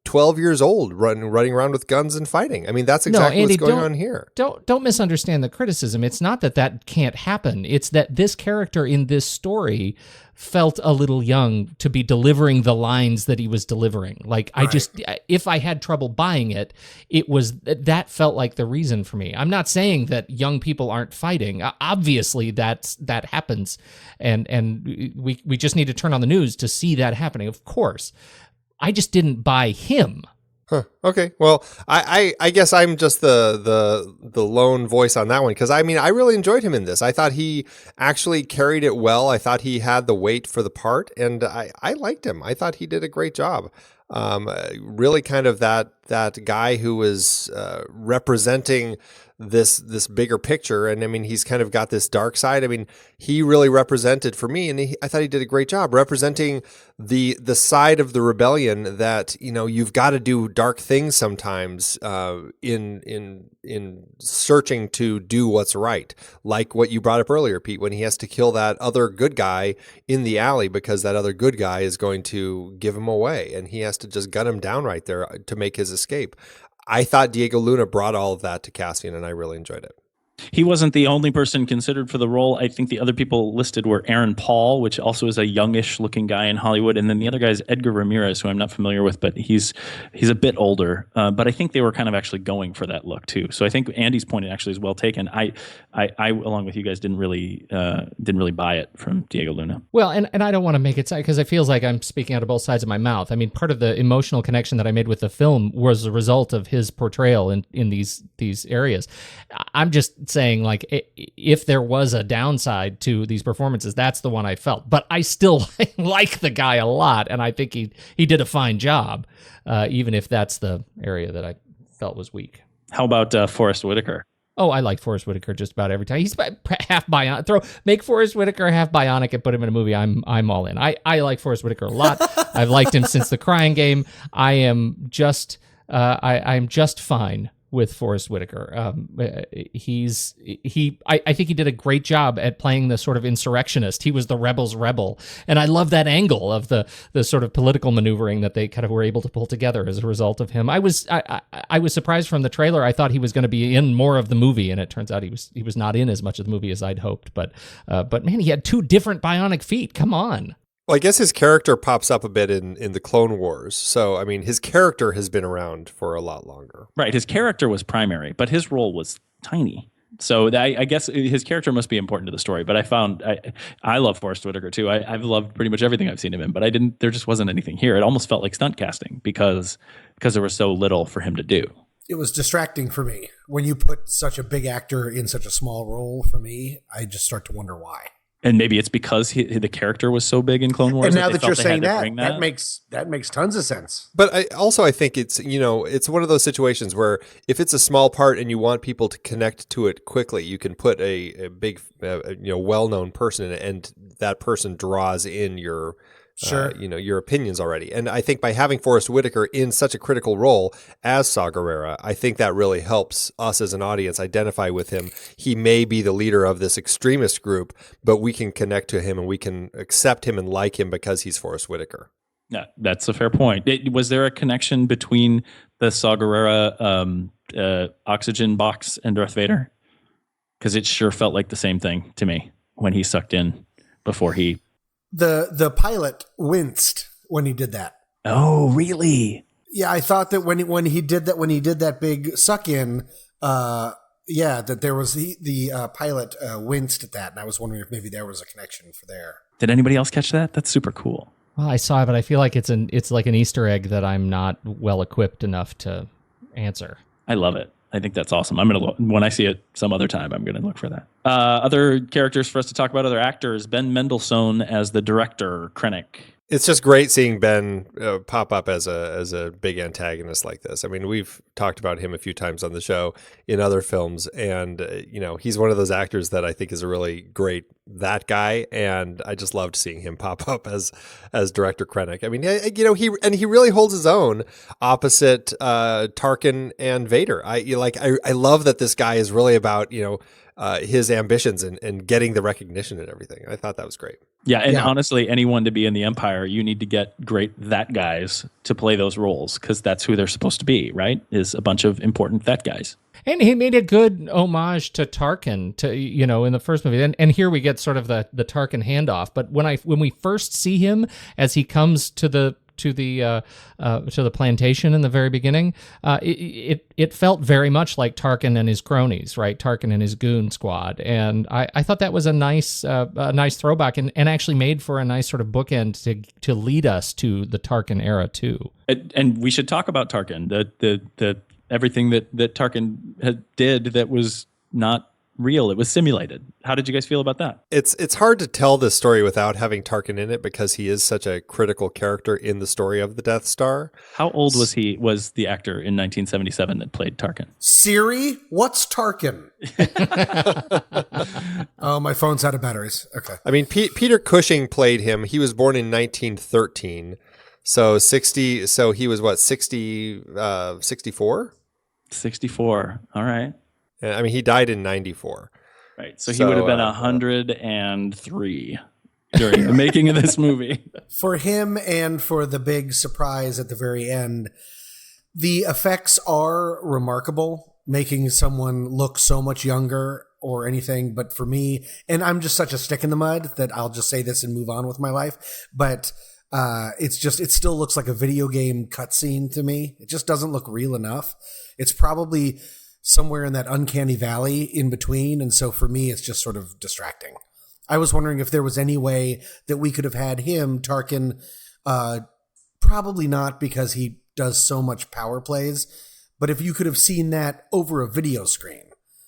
12 years old running around with guns and fighting? I mean, that's exactly what's going on here. Don't misunderstand the criticism. It's not that can't happen. It's that this character in this story felt a little young to be delivering the lines that he was delivering. Like, if I had trouble buying it, that felt like the reason for me. I'm not saying that young people aren't fighting. Obviously, that happens, and we just need to turn on the news to see that happening. Of course, I just didn't buy him. Huh. Okay. Well, I guess I'm just the lone voice on that one, because I mean, I really enjoyed him in this. I thought he actually carried it well. I thought he had the weight for the part, and I liked him. I thought he did a great job. Really kind of that guy who was representing this bigger picture. And I mean, he's kind of got this dark side. I mean, he really represented for me, and I thought he did a great job representing the side of the rebellion that, you've got to do dark things sometimes in searching to do what's right. Like what you brought up earlier, Pete, when he has to kill that other good guy in the alley because that other good guy is going to give him away, and he has to just gun him down right there to make his escape. I thought Diego Luna brought all of that to Cassian, and I really enjoyed it. He wasn't the only person considered for the role. I think the other people listed were Aaron Paul, which also is a youngish looking guy in Hollywood. And then the other guy is Edgar Ramirez, who I'm not familiar with, but he's a bit older. But I think they were kind of actually going for that look too. So I think Andy's point actually is well taken. I along with you guys didn't really buy it from Diego Luna. Well, and I don't want to make it because it feels like I'm speaking out of both sides of my mouth. I mean, part of the emotional connection that I made with the film was a result of his portrayal in these areas. I'm just saying, like, if there was a downside to these performances, that's the one I felt. But I still like the guy a lot, and I think he did a fine job, even if that's the area that I felt was weak. How about Forrest Whitaker? Oh, I like Forrest Whitaker just about every time. He's half bionic. Make Forrest Whitaker half bionic and put him in a movie. I'm all in. I like Forrest Whitaker a lot. I've liked him since The Crying Game. I'm just fine with Forrest Whitaker. I think he did a great job at playing the sort of insurrectionist. He was the rebel's rebel. And I love that angle of the sort of political maneuvering that they kind of were able to pull together as a result of him. I was surprised from the trailer. I thought he was going to be in more of the movie, and it turns out he was not in as much of the movie as I'd hoped. But man, he had two different bionic feet. Come on. Well, I guess his character pops up a bit in the Clone Wars. So, I mean, his character has been around for a lot longer. Right. His character was primary, but his role was tiny. So I guess his character must be important to the story. But I love Forrest Whitaker too. I've loved pretty much everything I've seen him in, but there just wasn't anything here. It almost felt like stunt casting because there was so little for him to do. it was distracting for me. When you put such a big actor in such a small role, for me, I just start to wonder why. And maybe it's because the character was so big in Clone Wars. And now that you're saying that that makes tons of sense. But I think it's, it's one of those situations where if it's a small part and you want people to connect to it quickly, you can put a big, well-known person in it, and that person draws in your your opinions already. And I think by having Forrest Whitaker in such a critical role as Saw Gerrera, I think that really helps us as an audience identify with him. He may be the leader of this extremist group, but we can connect to him and we can accept him and like him because he's Forrest Whitaker. Yeah, that's a fair point. Was there a connection between the Saw Gerrera oxygen box and Darth Vader? Because it sure felt like the same thing to me when he sucked in before he... The pilot winced when he did that. Oh, really? Yeah, I thought that when he did that big suck in, that there was the pilot winced at that, and I was wondering if maybe there was a connection for there. Did anybody else catch that? That's super cool. Well, I saw it, but I feel like it's like an Easter egg that I'm not well equipped enough to answer. I love it. I think that's awesome. I'm gonna when I see it some other time, I'm gonna look for that. Other characters for us to talk about, other actors. Ben Mendelsohn as the director, Krennic. It's just great seeing Ben pop up as a big antagonist like this. I mean, we've talked about him a few times on the show in other films, and he's one of those actors that I think is a really great that guy, and I just loved seeing him pop up as Director Krennic. I mean, he really holds his own opposite Tarkin and Vader. I love that this guy is really about his ambitions and getting the recognition and everything. I thought that was great. Yeah, and honestly, anyone to be in the Empire, you need to get great that guys to play those roles, because that's who they're supposed to be, right? Is a bunch of important that guys. And he made a good homage to Tarkin, in the first movie. And here we get sort of the Tarkin handoff. But when we first see him as he comes to the plantation in the very beginning, it felt very much like Tarkin and his cronies, right? Tarkin and his goon squad, and I thought that was a nice throwback, and actually made for a nice sort of bookend to lead us to the Tarkin era too. And we should talk about Tarkin, the everything that Tarkin did that was not real. It was simulated. How did you guys feel about that? It's hard to tell this story without having Tarkin in it, because he is such a critical character in the story of the Death Star. How old was the actor in 1977 that played Tarkin? Siri, what's Tarkin? Oh, my phone's out of batteries. Okay. I mean, Peter Cushing played him. He was born in 1913. So 60. So he was what, 64? 64. All right. I mean, he died in 94. Right. So he would have been 103 during the making of this movie. For him, and for the big surprise at the very end, the effects are remarkable, making someone look so much younger or anything. But for me, and I'm just such a stick in the mud that I'll just say this and move on with my life. But it still looks like a video game cutscene to me. It just doesn't look real enough. It's probably somewhere in that uncanny valley in between. And so for me, it's just sort of distracting. I was wondering if there was any way that we could have had him, Tarkin, probably not, because he does so much power plays, but if you could have seen that over a video screen,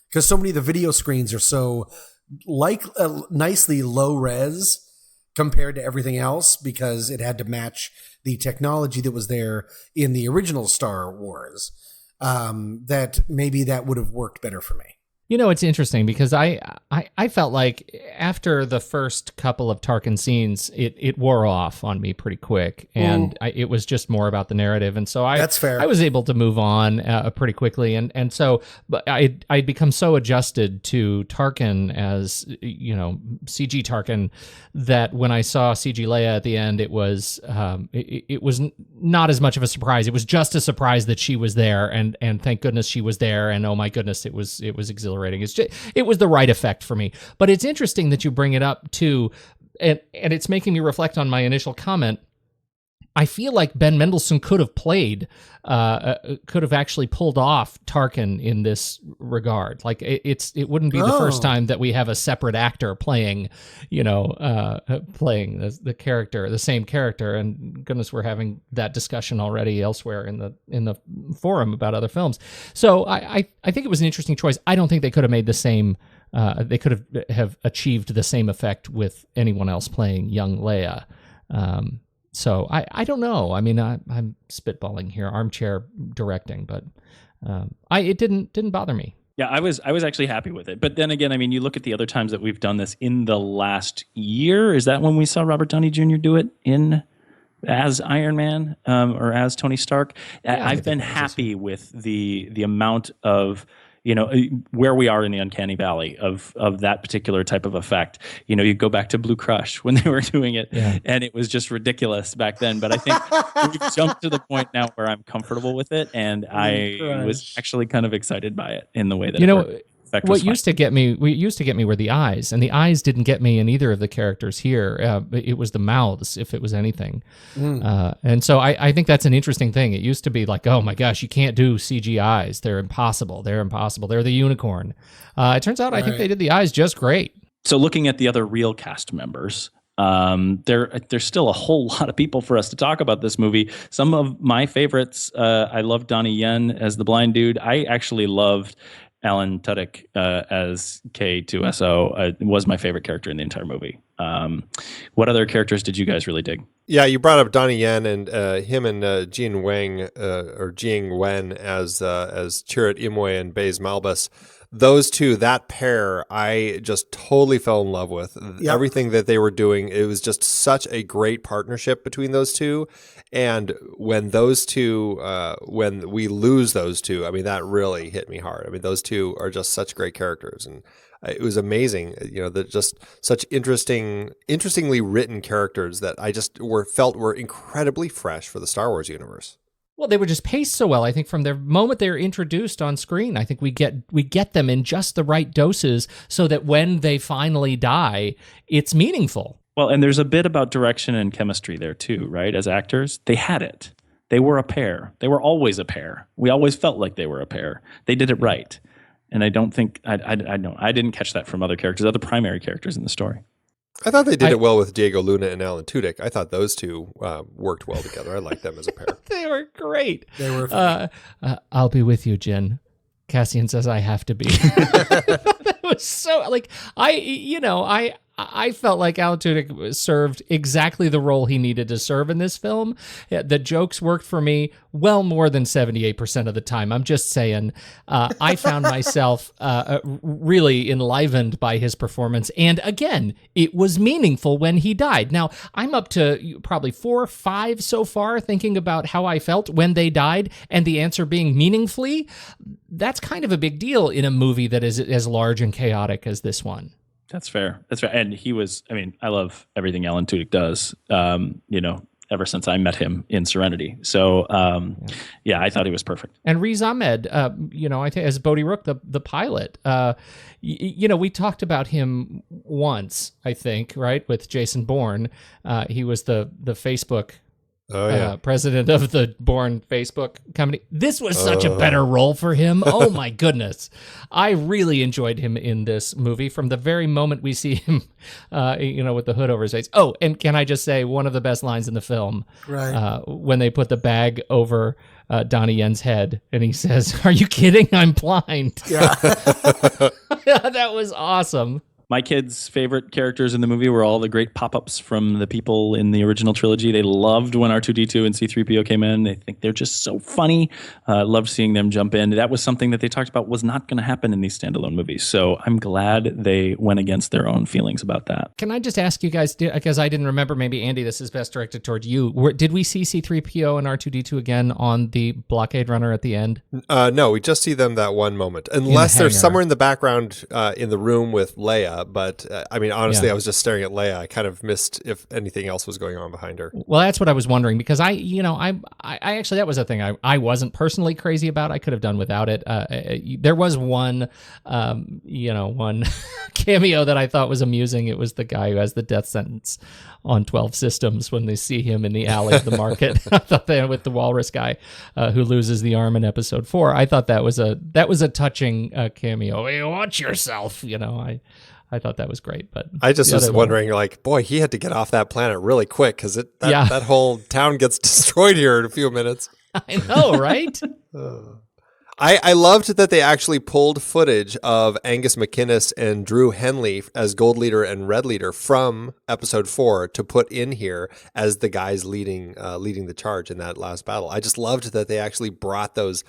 because so many of the video screens are so nicely low res compared to everything else, because it had to match the technology that was there in the original Star Wars. That maybe that would have worked better for me. It's interesting because I felt like after the first couple of Tarkin scenes, it wore off on me pretty quick, and it was just more about the narrative, and so that's fair. I was able to move on pretty quickly, and so but I'd become so adjusted to Tarkin as CG Tarkin that when I saw CG Leia at the end, it was not as much of a surprise. It was just a surprise that she was there, and thank goodness she was there, and oh my goodness, it was exhilarating. It was the right effect for me. But it's interesting that you bring it up too, and it's making me reflect on my initial comment. I feel like Ben Mendelsohn could have actually pulled off Tarkin in this regard. Like it wouldn't be the first time that we have a separate actor playing, playing the character, the same character. And goodness, we're having that discussion already elsewhere in the forum about other films. So I think it was an interesting choice. I don't think they could have made the same. They could have achieved the same effect with anyone else playing young Leia. So I don't know. I mean, I'm spitballing here, armchair directing, but it didn't bother me. Yeah, I was actually happy with it. But then again, I mean, you look at the other times that we've done this in the last year. Is that when we saw Robert Downey Jr. do it as Iron Man or as Tony Stark? Yeah, I've been happy with the amount of where we are in the uncanny valley of that particular type of effect. You go back to Blue Crush when they were doing it, and it was just ridiculous back then. But I think we've jumped to the point now where I'm comfortable with it, and I was actually kind of excited by it in the way that it worked. What used to get me were the eyes, and the eyes didn't get me in either of the characters here. It was the mouths, if it was anything. And so I think that's an interesting thing. It used to be like, oh my gosh, you can't do CG eyes. They're impossible. They're the unicorn. It turns out I think they did the eyes just great. So looking at the other real cast members, there's still a whole lot of people for us to talk about this movie. Some of my favorites, I love Donnie Yen as the blind dude. I actually loved Alan Tudyk as K2SO was my favorite character in the entire movie. What other characters did you guys really dig? Yeah, you brought up Donnie Yen and him and Jing Wen as Chirrut Imwe and Baze Malbus. Those two, that pair, I just totally fell in love with. Yep. Everything that they were doing, it was just such a great partnership between those two. And when those two, when we lose those two, I mean, that really hit me hard. I mean, those two are just such great characters. And it was amazing, that just such interestingly written characters that I just felt were incredibly fresh for the Star Wars universe. Well, they were just paced so well. I think from the moment they're introduced on screen, I think we get them in just the right doses so that when they finally die, it's meaningful. Well, and there's a bit about direction and chemistry there too, right? As actors, they had it. They were a pair. They were always a pair. We always felt like they were a pair. They did it right. And I don't think I didn't catch that from other primary characters in the story. I thought they did it well with Diego Luna and Alan Tudyk. I thought those two worked well together. I liked them as a pair. They were great. They were funny. I'll be with you, Jin. Cassian says I have to be. That was so I felt like Alan Tudyk served exactly the role he needed to serve in this film. The jokes worked for me well more than 78% of the time. I'm just saying, I found myself really enlivened by his performance. And again, it was meaningful when he died. Now, I'm up to probably 4 or 5 so far thinking about how I felt when they died, and the answer being meaningfully. That's kind of a big deal in a movie that is as large and chaotic as this one. That's fair. And I love everything Alan Tudyk does, ever since I met him in Serenity. So, I thought he was perfect. And Riz Ahmed, I think as Bodhi Rook, the pilot, we talked about him once, I think, right, with Jason Bourne. He was the Facebook president of the Bourne Facebook company. This was such a better role for him. Oh my goodness. I really enjoyed him in this movie from the very moment we see him, with the hood over his face. Oh, and can I just say one of the best lines in the film, right? When they put the bag over Donnie Yen's head and he says, "Are you kidding? I'm blind." Yeah. That was awesome. My kids' favorite characters in the movie were all the great pop-ups from the people in the original trilogy. They loved when R2-D2 and C-3PO came in. They think they're just so funny. Loved seeing them jump in. That was something that they talked about was not going to happen in these standalone movies. So I'm glad they went against their own feelings about that. Can I just ask you guys, because I didn't remember, maybe Andy, this is best directed toward you. Did we see C-3PO and R2-D2 again on the blockade runner at the end? No, we just see them that one moment. Unless they're somewhere in the background in the room with Leia. But I mean, honestly, I was just staring at Leia. I kind of missed if anything else was going on behind her. Well, that's what I was wondering, because I actually, that was a thing I wasn't personally crazy about. I could have done without it. There was one cameo that I thought was amusing. It was the guy who has the death sentence on 12 Systems when they see him in the alley of the market. I thought that with the walrus guy who loses the arm in episode 4. I thought that was a touching cameo. Hey, watch yourself. I thought that was great. But I just was wondering, like, boy, he had to get off that planet really quick because that whole town gets destroyed here in a few minutes. I know, right? I loved that they actually pulled footage of Angus MacInnes and Drew Henley as Gold Leader and Red Leader from episode 4 to put in here as the guys leading the charge in that last battle. I just loved that they actually brought those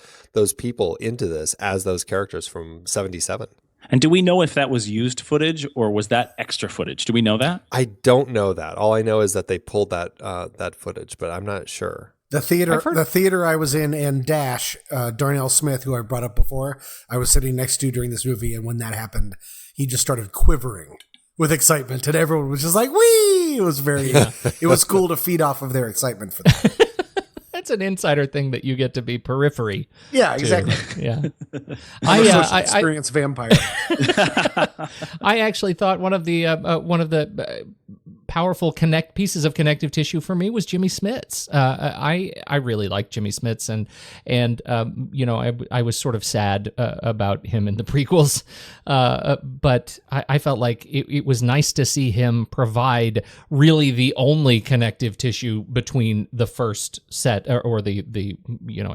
people into this as those characters from 77. And do we know if that was used footage or was that extra footage? Do we know that? I don't know that. All I know is that they pulled that footage, but I'm not sure. The theater I was in, and Dash, Darnell Smith, who I brought up before, I was sitting next to during this movie, and when that happened, he just started quivering with excitement, and everyone was just like, "Wee!" It was it was cool to feed off of their excitement for that. That's an insider thing that you get to be periphery. Yeah, exactly. Yeah, I experience vampire. I actually thought one of the powerful pieces of connective tissue for me was Jimmy Smits. I really like Jimmy Smits, and I was sort of sad about him in the prequels, but I felt like it was nice to see him provide really the only connective tissue between the first set or the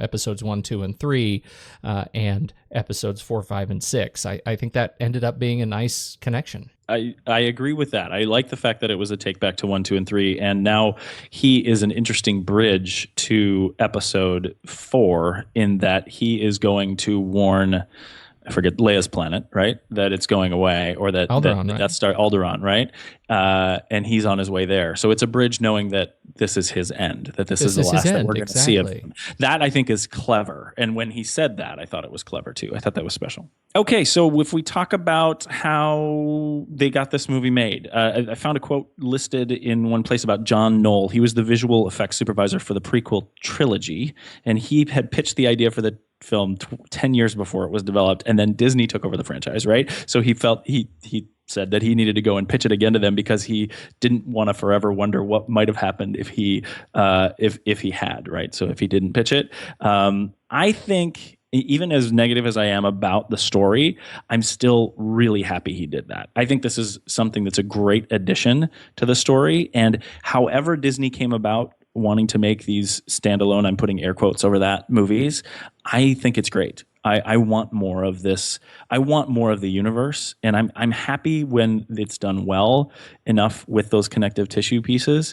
episodes 1, 2, and 3 and episodes 4, 5, and 6. I think that ended up being a nice connection. I agree with that. I like the fact that it was a take back to 1, 2, and 3, and now he is an interesting bridge to episode 4 in that he is going to warn, I forget, Leia's planet, right? That it's going away, or that Alderaan, right? That's Alderaan, right? And he's on his way there. So it's a bridge knowing that this is his end, that this is the last that we're going to see of him. That I think is clever. And when he said that, I thought it was clever too. I thought that was special. Okay, so if we talk about how they got this movie made, I found a quote listed in one place about John Knoll. He was the visual effects supervisor for the prequel trilogy, and he had pitched the idea for the film 10 years before it was developed, and then Disney took over the franchise, right? So he felt he said that he needed to go and pitch it again to them because he didn't want to forever wonder what might have happened if he had, right? So if he didn't pitch it, I think even as negative as I am about the story, I'm still really happy he did that. I think this is something that's a great addition to the story, and however Disney came about wanting to make these standalone, I'm putting air quotes over that, movies, I think it's great. I want more of this. I want more of the universe, and I'm happy when it's done well enough with those connective tissue pieces.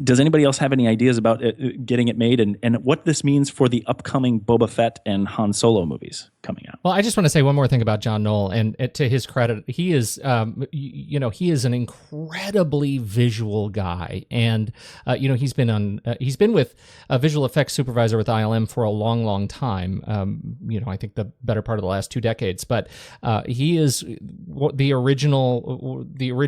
Does anybody else have any ideas about getting it made and what this means for the upcoming Boba Fett and Han Solo movies coming out? Well, I just want to say one more thing about John Knoll, and to his credit, he is, he is an incredibly visual guy, and he's been with a visual effects supervisor with ILM for a long, long time. I think the better part of the last 2 decades, but he is the original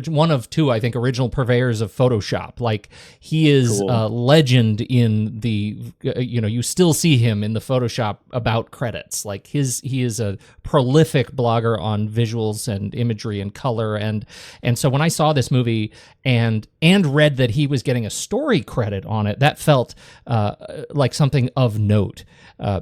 one of 2, I think, original purveyors of Photoshop. Like, he is a legend in the, you still see him in the Photoshop about credits. Like, he is a prolific blogger on visuals and imagery and color. And so when I saw this movie and read that he was getting a story credit on it, that felt like something of note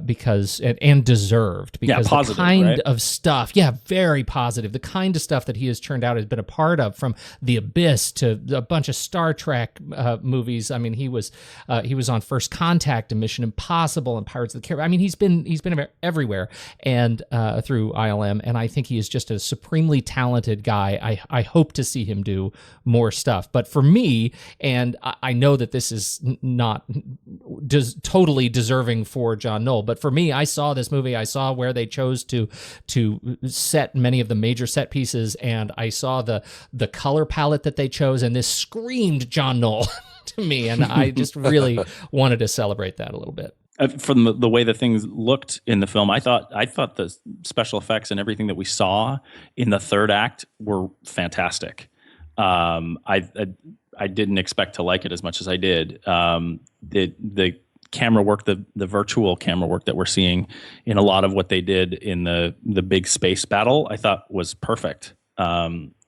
because deserved. Because positive, the kind right? of stuff, very positive. The kind of stuff that he has turned out has been a part of, from The Abyss to a bunch of Star Trek movies. I mean, he was on First Contact and Mission Impossible and Pirates of the Caribbean. I mean, he's been everywhere and through ILM, and I think he is just a supremely talented guy. I hope to see him do more stuff. But for me, and I know that this is not totally deserving for John Knoll, but for me, I saw this movie. I saw where they chose to set many of the major set pieces, and I saw the color palette that they chose, and this screamed John Knoll to me, and I just really wanted to celebrate that a little bit. from the way that things looked in the film, I thought the special effects and everything that we saw in the third act were fantastic. I didn't expect to like it as much as I did. The camera work, the virtual camera work that we're seeing in a lot of what they did in the big space battle, I thought was perfect.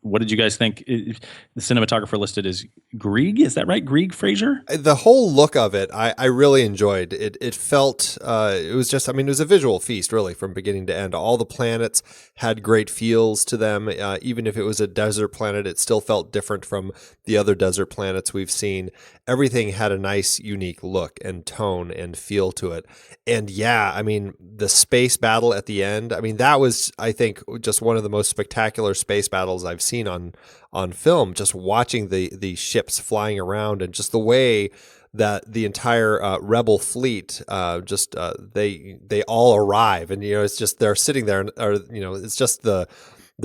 What did you guys think? The cinematographer listed as Grieg, is that right? Grieg Fraser? The whole look of it, I really enjoyed. It felt, it was just, I mean, it was a visual feast, really, from beginning to end. All the planets had great feels to them. Even if it was a desert planet, it still felt different from the other desert planets we've seen. Everything had a nice, unique look and tone and feel to it. And yeah, I mean, the space battle at the end, I mean, that was, I think, just one of the most spectacular space battles I've seen on film. Just watching the ships flying around and just the way that the entire rebel fleet they all arrive, and it's just they're sitting there, or it's just the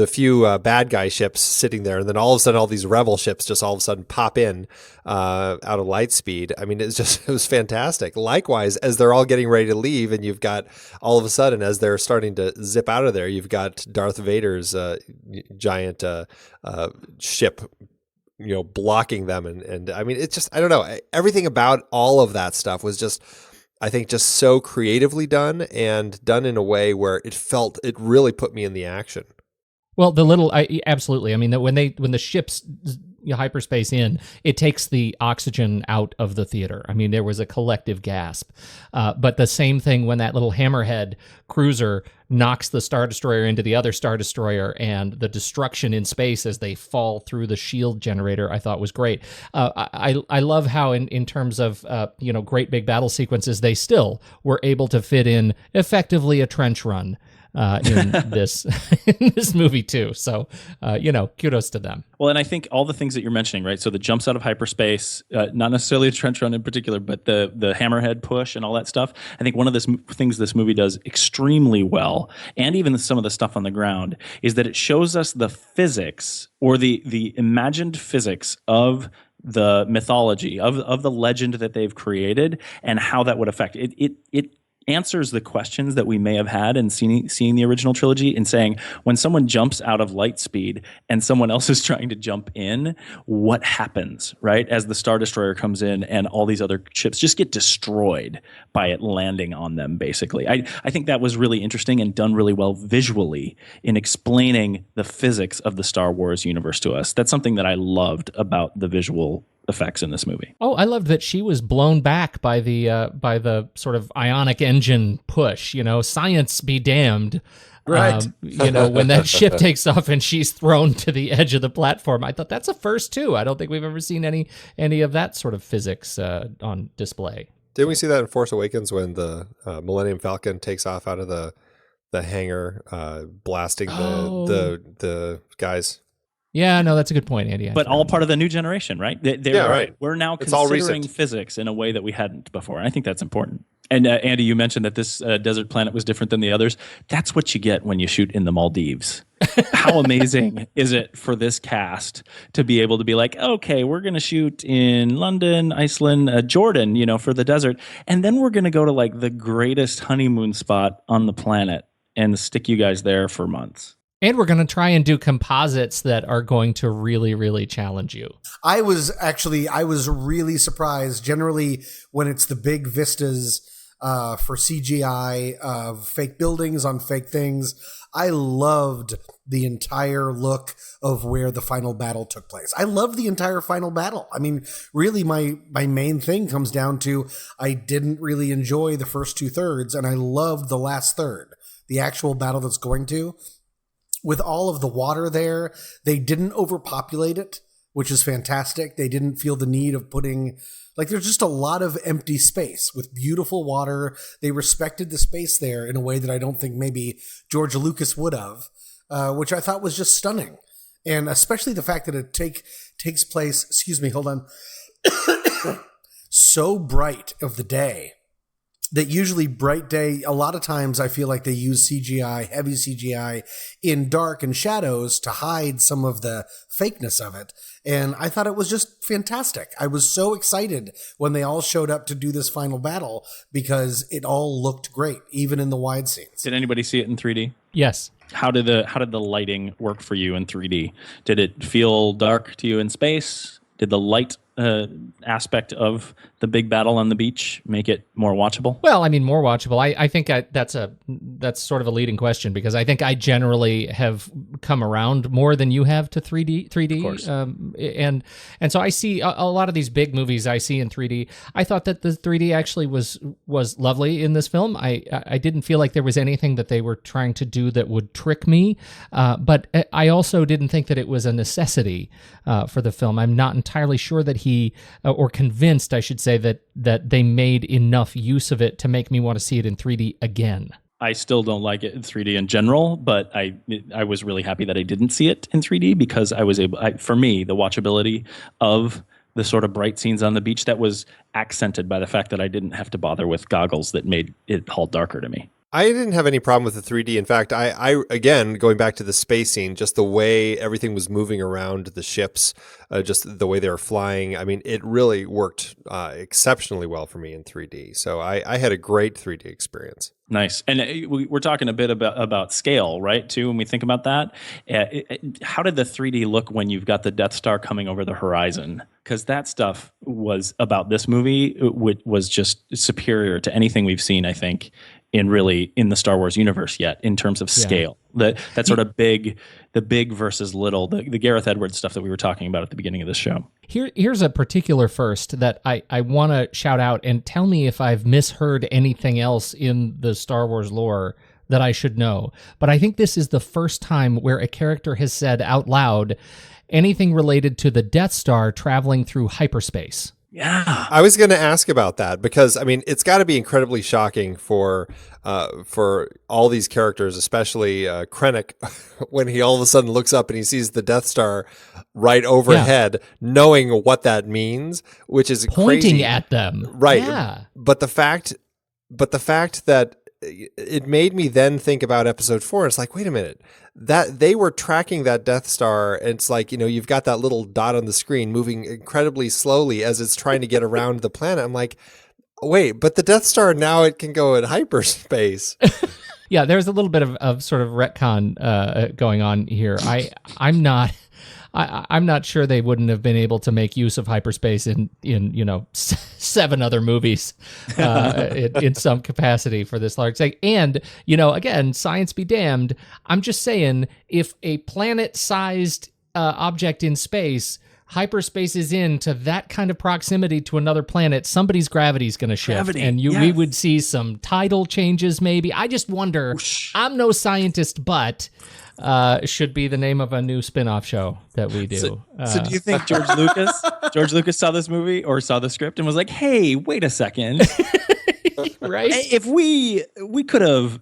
few bad guy ships sitting there, and then all of a sudden all these rebel ships just all of a sudden pop in out of light speed. I mean, it was fantastic. Likewise, as they're all getting ready to leave, and you've got all of a sudden, as they're starting to zip out of there, you've got Darth Vader's giant ship blocking them, and I mean, it's just, I don't know, everything about all of that stuff was just, I think, just so creatively done, and done in a way where it really put me in the action. Well, absolutely. I mean, when the ships hyperspace in, it takes the oxygen out of the theater. I mean, there was a collective gasp. But the same thing when that little hammerhead cruiser knocks the Star Destroyer into the other Star Destroyer, and the destruction in space as they fall through the shield generator, I thought was great. I love how in terms of great big battle sequences, they still were able to fit in effectively a trench run in this movie too. So kudos to them. Well, and I think all the things that you're mentioning, right? So the jumps out of hyperspace, not necessarily a trench run in particular, but the hammerhead push and all that stuff. I think one of the things this movie does extremely well, and even some of the stuff on the ground, is that it shows us the physics, or the imagined physics of the mythology, of the legend that they've created, and how that would affect it. It answers the questions that we may have had in seeing the original trilogy, in saying, when someone jumps out of light speed and someone else is trying to jump in, what happens, right? As the Star Destroyer comes in and all these other ships just get destroyed by it landing on them, basically. I think that was really interesting and done really well visually in explaining the physics of the Star Wars universe to us. That's something that I loved about the visual effects in this movie. Oh, I loved that she was blown back by the sort of ionic engine push. Science be damned. Right. When that ship takes off and she's thrown to the edge of the platform, I thought that's a first too. I don't think we've ever seen any of that sort of physics on display. Didn't we see that in Force Awakens when the Millennium Falcon takes off out of the hangar, blasting the guys? Yeah, no, that's a good point, Andy. But all part of the new generation, right? Right. We're now It's all considering recent. physics in a way that we hadn't before. And I think that's important. And Andy, you mentioned that this desert planet was different than the others. That's what you get when you shoot in the Maldives. How amazing is it for this cast to be able to be like, okay, we're going to shoot in London, Iceland, Jordan, for the desert. And then we're going to go to like the greatest honeymoon spot on the planet and stick you guys there for months. And we're going to try and do composites that are going to really, really challenge you. I was really surprised. Generally, when it's the big vistas for CGI of fake buildings on fake things, I loved the entire look of where the final battle took place. I loved the entire final battle. I mean, really, my main thing comes down to, I didn't really enjoy the first 2/3, and I loved the last third, the actual battle that's going to. With all of the water there, they didn't overpopulate it, which is fantastic. They didn't feel the need of putting, there's just a lot of empty space with beautiful water. They respected the space there in a way that I don't think maybe George Lucas would have, which I thought was just stunning. And especially the fact that it takes place, so bright of the day. that usually Bright Day, a lot of times I feel like they use CGI, heavy CGI, in dark and shadows to hide some of the fakeness of it. And I thought it was just fantastic. I was so excited when they all showed up to do this final battle because it all looked great, even in the wide scenes. Did anybody see it in 3D? Yes. How did the lighting work for you in 3D? Did it feel dark to you in space? Did the light aspect of the big battle on the beach make it more watchable? Well, I mean, more watchable. I think that's sort of a leading question because I think I generally have come around more than you have to 3D. Of course. And so I see a lot of these big movies I see in 3D. I thought that the 3D actually was lovely in this film. I didn't feel like there was anything that they were trying to do that would trick me, but I also didn't think that it was a necessity for the film. I'm not entirely sure that or convinced, I should say, that they made enough use of it to make me want to see it in 3D again. I still don't like it in 3D in general, but I was really happy that I didn't see it in 3D because I was able, for me, the watchability of the sort of bright scenes on the beach, that was accented by the fact that I didn't have to bother with goggles that made it all darker to me. I didn't have any problem with the 3D. In fact, I again, going back to the space scene, just the way everything was moving around the ships, just the way they were flying. I mean, it really worked exceptionally well for me in 3D. So I had a great 3D experience. Nice. And we're talking a bit about scale, right, too, when we think about that. How did the 3D look when you've got the Death Star coming over the horizon? Because that stuff was about this movie, was just superior to anything we've seen, I think, in the Star Wars universe yet in terms of scale. That sort of the big versus little, the Gareth Edwards stuff that we were talking about at the beginning of this show. Here's a particular first that I want to shout out, and tell me if I've misheard anything else in the Star Wars lore that I should know. But I think this is the first time where a character has said out loud anything related to the Death Star traveling through hyperspace. Yeah, I was going to ask about that because I mean it's got to be incredibly shocking for all these characters, especially Krennic, when he all of a sudden looks up and he sees the Death Star right overhead, knowing what that means, which is pointing crazy. At them, right? Yeah. But the fact that it made me then think about Episode 4. It's like, wait a minute, that they were tracking that Death Star, and it's like, you've got that little dot on the screen moving incredibly slowly as it's trying to get around the planet. I'm like, wait, but the Death Star now it can go in hyperspace. Yeah, there's a little bit of sort of retcon going on here. I'm not sure they wouldn't have been able to make use of hyperspace in 7 other movies in some capacity for this large thing. And, again, science be damned. I'm just saying, if a planet-sized object in space hyperspace into that kind of proximity to another planet, somebody's gravity is going to shift. And we would see some tidal changes maybe. I just wonder, I'm no scientist, but... should be the name of a new spin-off show that we do. So do you think George Lucas saw this movie or saw the script and was like, hey, wait a second. Right? If we could have,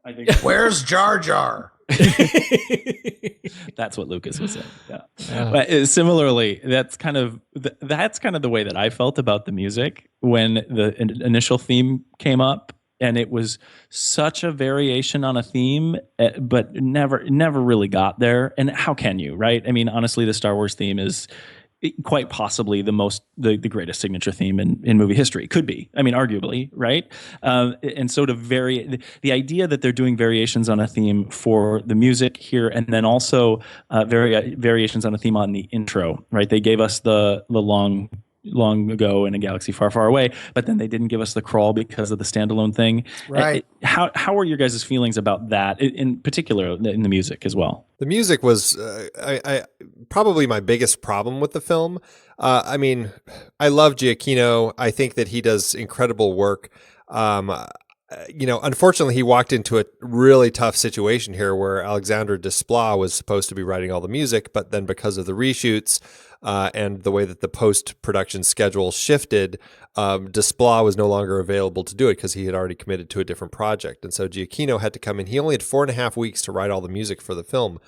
I think Where's Jar Jar? That's what Lucas was saying. Yeah. But similarly, that's kind of the way that I felt about the music when the initial theme came up. And it was such a variation on a theme, but never really got there. And how can you, right? I mean, honestly, the Star Wars theme is quite possibly the greatest signature theme in movie history. Could be. I mean, arguably, right? And so the idea that they're doing variations on a theme for the music here, and then also variations on a theme on the intro, right? They gave us the long ago in a galaxy far, far away, but then they didn't give us the crawl because of the standalone thing. Right. How are your guys' feelings about that, in particular in the music as well? The music was I probably my biggest problem with the film. I mean, I love Giacchino. I think that he does incredible work. Unfortunately, he walked into a really tough situation here where Alexandre Desplat was supposed to be writing all the music, but then because of the reshoots and the way that the post-production schedule shifted, Desplat was no longer available to do it because he had already committed to a different project. And so Giacchino had to come in. He only had 4.5 weeks to write all the music for the film,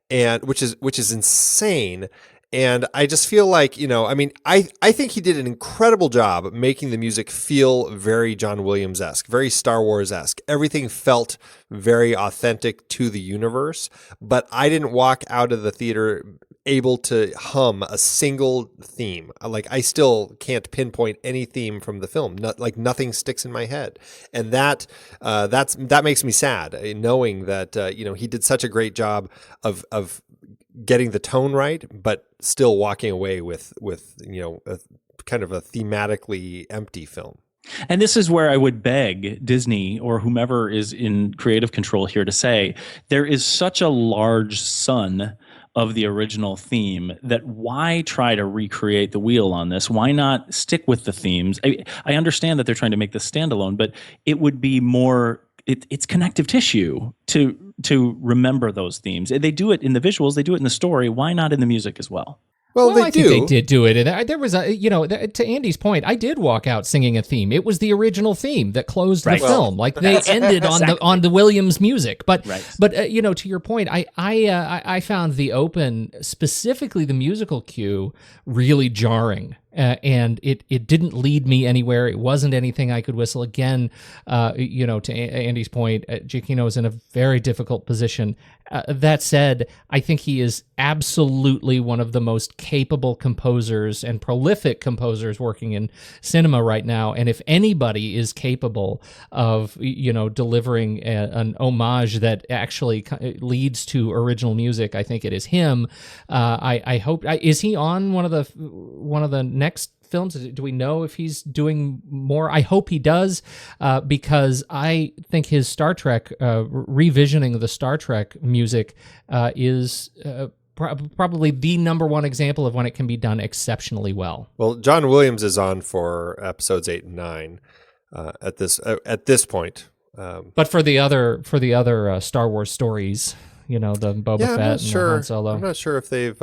and which is insane. And I just feel like, I mean, I think he did an incredible job making the music feel very John Williams-esque, very Star Wars-esque. Everything felt very authentic to the universe, but I didn't walk out of the theater able to hum a single theme. Like, I still can't pinpoint any theme from the film. Nothing sticks in my head. And that makes me sad, knowing that, he did such a great job of getting the tone right, but still walking away with a kind of a thematically empty film. And this is where I would beg Disney or whomever is in creative control here to say, there is such a large sun of the original theme that why try to recreate the wheel on this? Why not stick with the themes? I understand that they're trying to make this standalone, but it would be more, it's connective tissue to remember those themes. They do it in the visuals, they do it in the story. Why not in the music as well? Well, I think they did do it. And there was to Andy's point, I did walk out singing a theme. It was the original theme that closed the film. Like they ended on the Williams music. But to your point, I found the open, specifically the musical cue, really jarring. And it didn't lead me anywhere. It wasn't anything I could whistle. Again, to Andy's point, Giacchino is in a very difficult position. That said, I think he is absolutely one of the most capable composers and prolific composers working in cinema right now. And if anybody is capable of, delivering an homage that actually leads to original music, I think it is him. I hope. Is he on one of the next films? Do we know if he's doing more? I hope he does, because I think his Star Trek, revisioning the Star Trek music is probably the number one example of when it can be done exceptionally well. Well, John Williams is on for episodes 8 and 9 at this point. But for the other Star Wars stories, the Boba Fett and the Han Solo. I'm not sure if they've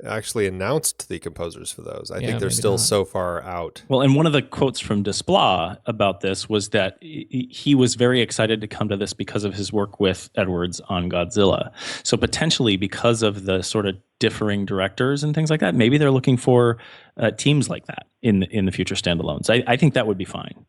actually announced the composers for those. I think they're still so far out. Well, and one of the quotes from Desplat about this was that he was very excited to come to this because of his work with Edwards on Godzilla. So potentially because of the sort of differing directors and things like that, maybe they're looking for teams like that in the future standalones. I think that would be fine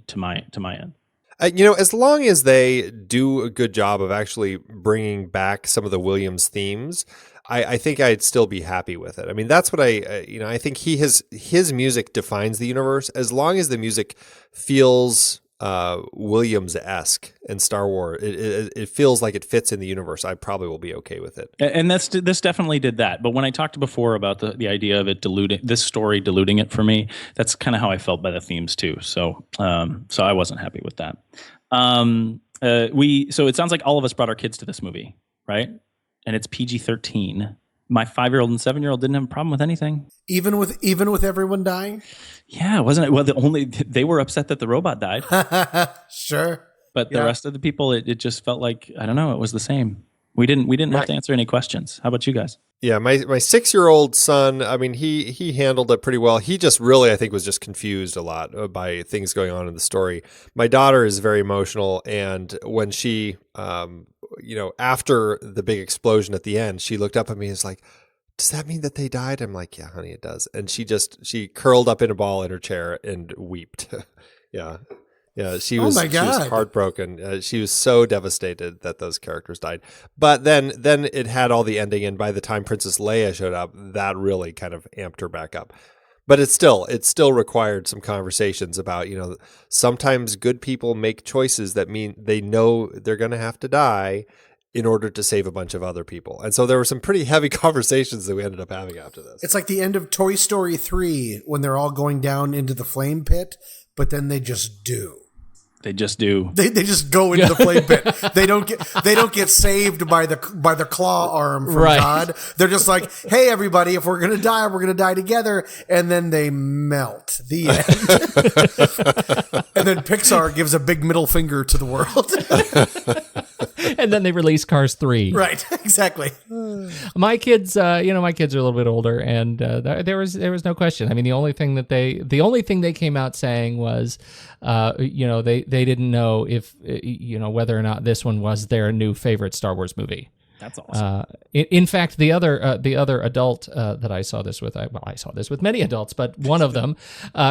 to my end. As long as they do a good job of actually bringing back some of the Williams themes, I think I'd still be happy with it. I mean, that's what I think his music defines the universe. As long as the music feels Williams-esque and Star Wars, it feels like it fits in the universe, I probably will be okay with it. And this definitely did that. But when I talked before about the idea of it this story diluting it for me, that's kind of how I felt by the themes too. So I wasn't happy with that. So it sounds like all of us brought our kids to this movie, right? And it's PG-13. My 5-year-old and 7-year-old didn't have a problem with anything. Even with everyone dying? Yeah, wasn't it? Well, they were upset that the robot died. Sure. But the rest of the people, it just felt like, I don't know, it was the same. We didn't have to answer any questions. How about you guys? Yeah, my 6-year-old son, I mean, he handled it pretty well. He just really, I think, was just confused a lot by things going on in the story. My daughter is very emotional, and when she, after the big explosion at the end, she looked up at me and was like, "Does that mean that they died?" I'm like, "Yeah, honey, it does." And she curled up in a ball in her chair and wept. Yeah. Yeah, she was heartbroken. She was so devastated that those characters died. But then it had all the ending, and by the time Princess Leia showed up, that really kind of amped her back up. But it still required some conversations about, sometimes good people make choices that mean they know they're going to have to die in order to save a bunch of other people. And so there were some pretty heavy conversations that we ended up having after this. It's like the end of Toy Story 3 when they're all going down into the flame pit, but then they just do. They just do. They just go into the flame pit. They don't get saved by the claw arm from God. They're just like, hey everybody, if we're gonna die together, and then they melt. The end. And then Pixar gives a big middle finger to the world. And then they release Cars 3. Right, exactly. My kids, are a little bit older, and there was no question. I mean, the only thing they came out saying was, they didn't know if whether or not this one was their new favorite Star Wars movie. That's awesome. In fact, the other adult that I saw this with, I saw this with many adults, but one of them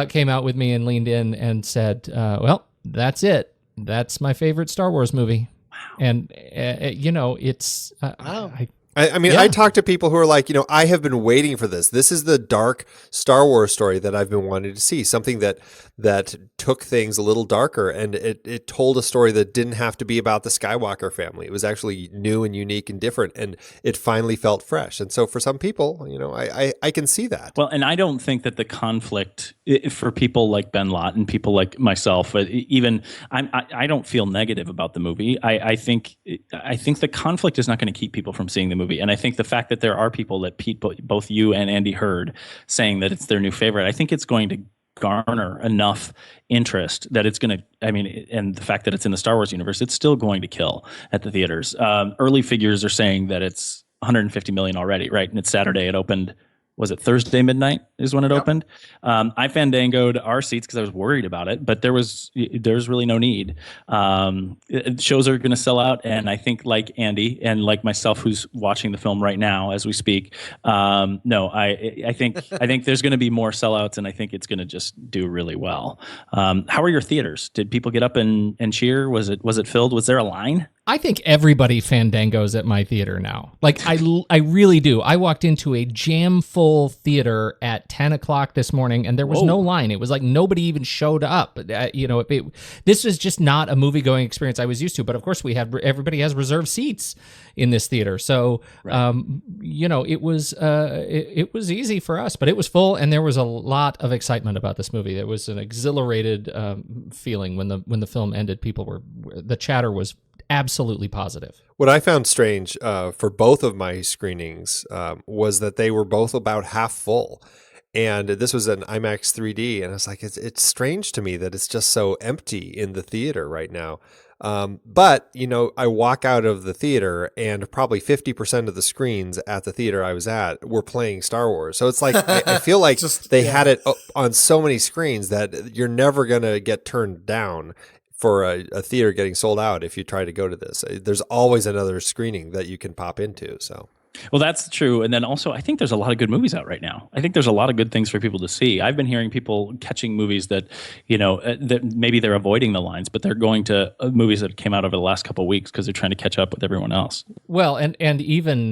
came out with me and leaned in and said, "Well, that's it. That's my favorite Star Wars movie." Wow. And it's wow. I talk to people who are like, I have been waiting for this. This is the dark Star Wars story that I've been wanting to see, something that took things a little darker, and it told a story that didn't have to be about the Skywalker family. It was actually new and unique and different, and it finally felt fresh. And so for some people, I can see that. Well, and I don't think that the conflict for people like Ben Lott and people like myself, even I don't feel negative about the movie. I think the conflict is not going to keep people from seeing the movie. And I think the fact that there are people that both you and Andy heard saying that it's their new favorite, I think it's going to garner enough interest that it's going to, and the fact that it's in the Star Wars universe, it's still going to kill at the theaters. Early figures are saying that it's 150 million already, right? And it's Saturday. It opened, was it Thursday midnight is when it opened? I fandangoed our seats because I was worried about it, but there's really no need. Shows are going to sell out, and I think like Andy and like myself, who's watching the film right now as we speak, I think there's going to be more sellouts, and I think it's going to just do really well. How are your theaters? Did people get up and cheer? Was it filled? Was there a line? I think everybody fandangos at my theater now. Like, I really do. I walked into a jam-full theater at 10 o'clock this morning, and there was no line. It was like nobody even showed up. This is just not a movie-going experience I was used to. But, of course, everybody has reserved seats in this theater. So, it was easy for us. But it was full, and there was a lot of excitement about this movie. There was an exhilarated feeling when the film ended. The chatter was absolutely positive. What I found strange for both of my screenings was that they were both about half full. And this was an IMAX 3D. And I was like, it's strange to me that it's just so empty in the theater right now. But I walk out of the theater and probably 50% of the screens at the theater I was at were playing Star Wars. So it's like, I feel like they had it on so many screens that you're never going to get turned down for a theater getting sold out if you try to go to this. There's always another screening that you can pop into. So, well, that's true. And then also, I think there's a lot of good movies out right now. I think there's a lot of good things for people to see. I've been hearing people catching movies that, that maybe they're avoiding the lines, but they're going to movies that came out over the last couple of weeks because they're trying to catch up with everyone else. Well, and even,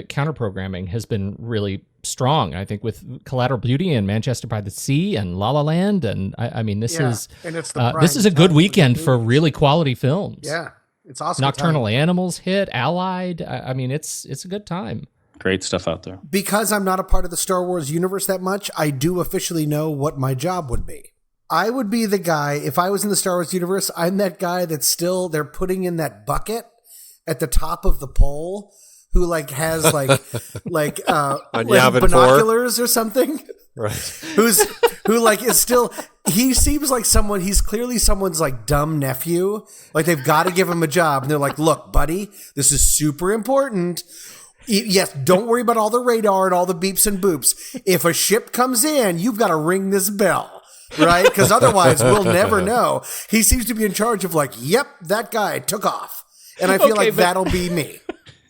counter programming has been really strong, I think, with Collateral Beauty and Manchester by the Sea and La La Land, and this is a good weekend for really quality films. Yeah, it's awesome. Nocturnal Animals hit, Allied. It's a good time. Great stuff out there. Because I'm not a part of the Star Wars universe that much, I do officially know what my job would be. I would be the guy, if I was in the Star Wars universe, I'm that guy that's still, they're putting in that bucket at the top of the pole, who has binoculars or something, right? Who is still, he seems like he's clearly someone's dumb nephew. Like they've got to give him a job, and they're like, "Look, buddy, this is super important. Yes, don't worry about all the radar and all the beeps and boops. If a ship comes in, you've got to ring this bell." Right? Because otherwise we'll never know. He seems to be in charge of yep, that guy took off. And I feel that'll be me.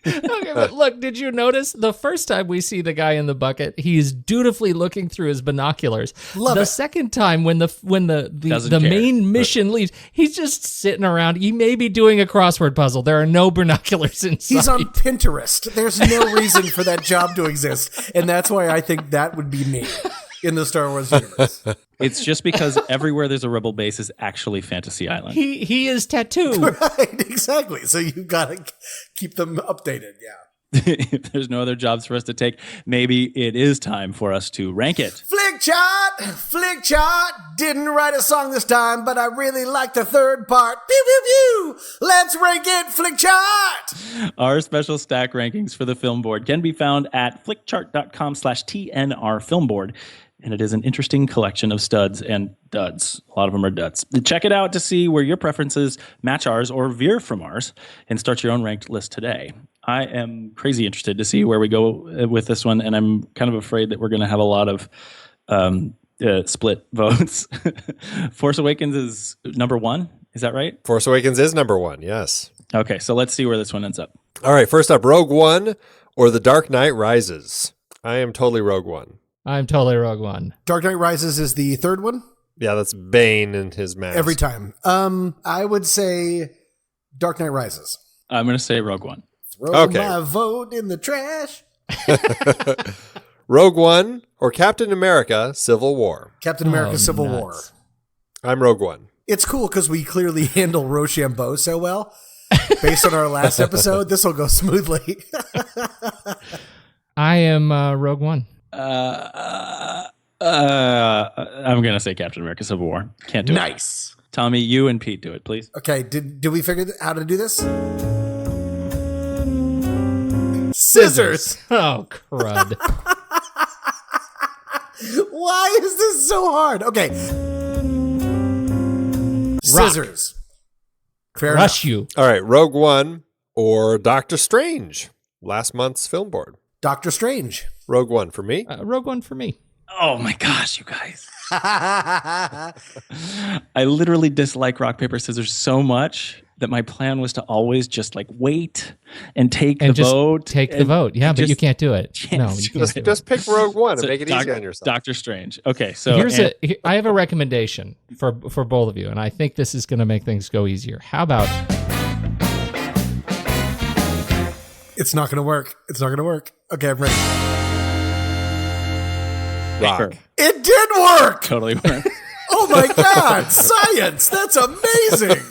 Okay, but look, did you notice the first time we see the guy in the bucket, he's dutifully looking through his binoculars. The second time when the main mission leaves, he's just sitting around. He may be doing a crossword puzzle. There are no binoculars inside. He's on Pinterest. There's no reason for that job to exist. And that's why I think that would be me in the Star Wars universe. It's just because everywhere there's a rebel base is actually Fantasy Island. He is tattooed. Right, exactly. So you've got to keep them updated, yeah. If there's no other jobs for us to take, maybe it is time for us to rank it. Flick chart. Didn't write a song this time, but I really like the third part. Pew, pew, pew. Let's rank it, Flick chart. Our special stack rankings for the film board can be found at flickchart.com/TNR film board. And it is an interesting collection of studs and duds. A lot of them are duds. Check it out to see where your preferences match ours or veer from ours, and start your own ranked list today. I am crazy interested to see where we go with this one, and I'm kind of afraid that we're going to have a lot of split votes. Force Awakens is number one. Is that right? Force Awakens is number one, yes. Okay, so let's see where this one ends up. All right, first up, Rogue One or The Dark Knight Rises. I am totally Rogue One. I'm totally Rogue One. Dark Knight Rises is the third one? Yeah, that's Bane and his mask. Every time. I would say Dark Knight Rises. I'm going to say Rogue One. Throw my vote in the trash. Rogue One or Captain America Civil War. Captain America Civil War. I'm Rogue One. It's cool because we clearly handle Rochambeau so well. Based on our last episode, this will go smoothly. I am Rogue One. I'm going to say Captain America Civil War. Can't do it. Nice. Tommy, you and Pete do it, please. Okay, did we figure out how to do this? Scissors. Oh, crud. Why is this so hard? Okay. Scissors. Fair Crush enough. you. All right, Rogue One or Doctor Strange. Last month's film board. Doctor Strange. Rogue One for me. Rogue One for me. Oh my gosh, you guys. I literally dislike rock, paper, scissors so much that my plan was to always just like wait and take the vote. Take the vote. Yeah, but you can't do it. No, you can't just pick Rogue One and make it easy on yourself. Doctor Strange. Okay, so I have a recommendation for both of you, and I think this is going to make things go easier. How about? It's not going to work. It's not going to work. Okay, I'm ready. Rock. It did work. Totally worked. Oh my God, science. That's amazing.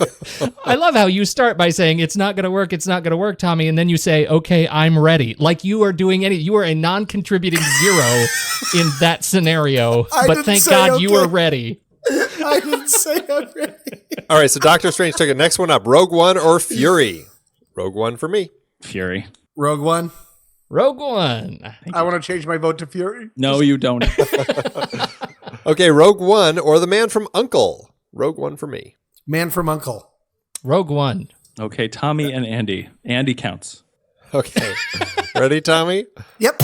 I love how you start by saying it's not going to work, Tommy, and then you say, okay, I'm ready. Like you are doing you are a non-contributing zero in that scenario, but thank God you were ready. I didn't say I'm ready. All right, so Doctor Strange took it. Next one up, Rogue One or Fury? Rogue One for me. Fury. Rogue One. Rogue One. I want to change my vote to Fury. No, you don't. Okay, Rogue One or The Man from U.N.C.L.E. Rogue One for me. Man from U.N.C.L.E. Rogue One. Okay, Tommy and Andy. Andy counts. Okay. Ready, Tommy? Yep.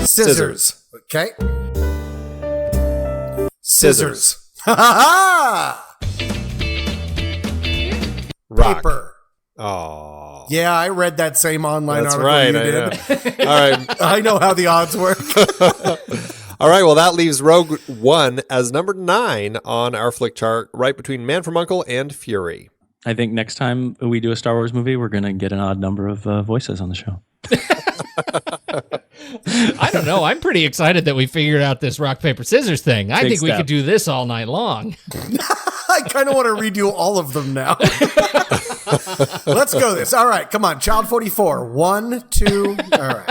Scissors. Okay. Scissors. Ha ha ha! Rock. Paper. Oh. Yeah, I read that same online That's article right, you I did. know. All right. I know how the odds work. All right, well, that leaves Rogue One as number 9 on our flick chart, right between Man from U.N.C.L.E. and Fury. I think next time we do a Star Wars movie, we're going to get an odd number of voices on the show. I don't know. I'm pretty excited that we figured out this rock, paper, scissors thing. I think we could do this all night long. I kind of want to redo all of them now. Let's go this. All right, come on. Child 44. 1, 2. All right.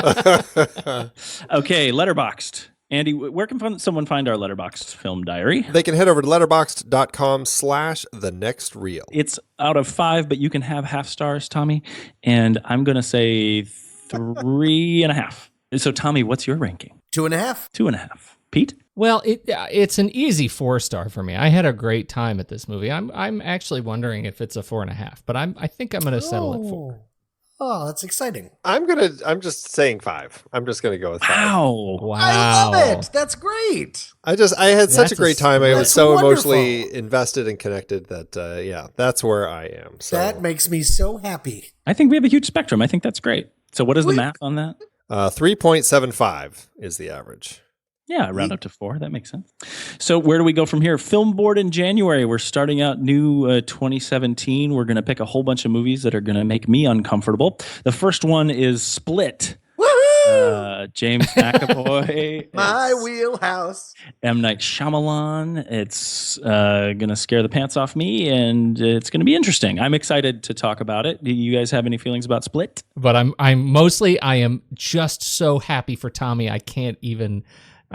Okay, Letterboxd. Andy, where can someone find our Letterboxd film diary? They can head over to letterboxd.com/thenextreel. It's out of 5, but you can have half stars, Tommy. And I'm going to say 3.5. So, Tommy, what's your ranking? 2.5. 2.5. Pete? Well, it's an easy 4-star for me. I had a great time at this movie. I'm actually wondering if it's a 4.5, but I think I'm gonna settle at 4. Oh, that's exciting. I'm just saying 5. I'm just gonna go with 5. Wow. I love it. That's great. I had such a great time. I was so wonderful. emotionally invested and connected that that's where I am. So That makes me so happy. I think we have a huge spectrum. I think that's great. So what is the math on that? 3.75 is the average. Yeah, round up to 4. That makes sense. So where do we go from here? Film board in January. We're starting out new 2017. We're going to pick a whole bunch of movies that are going to make me uncomfortable. The first one is Split. Woohoo! James McAvoy. My wheelhouse. M. Night Shyamalan. It's going to scare the pants off me, and it's going to be interesting. I'm excited to talk about it. Do you guys have any feelings about Split? But I am just so happy for Tommy. I can't even.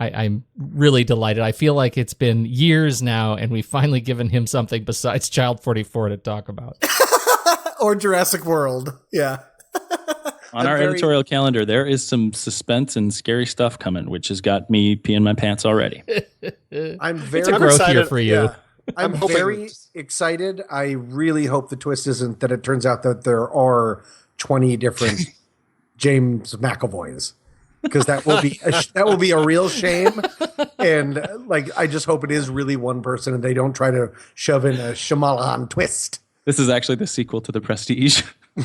I'm really delighted. I feel like it's been years now, and we've finally given him something besides Child 44 to talk about. Or Jurassic World. Yeah. On our editorial calendar, there is some suspense and scary stuff coming, which has got me peeing my pants already. I'm very It's a growth year for you. Yeah. I'm very excited. I really hope the twist isn't that it turns out that there are 20 different James McAvoys. Because that will be a real shame, and I just hope it is really one person, and they don't try to shove in a Shyamalan twist. This is actually the sequel to The Prestige.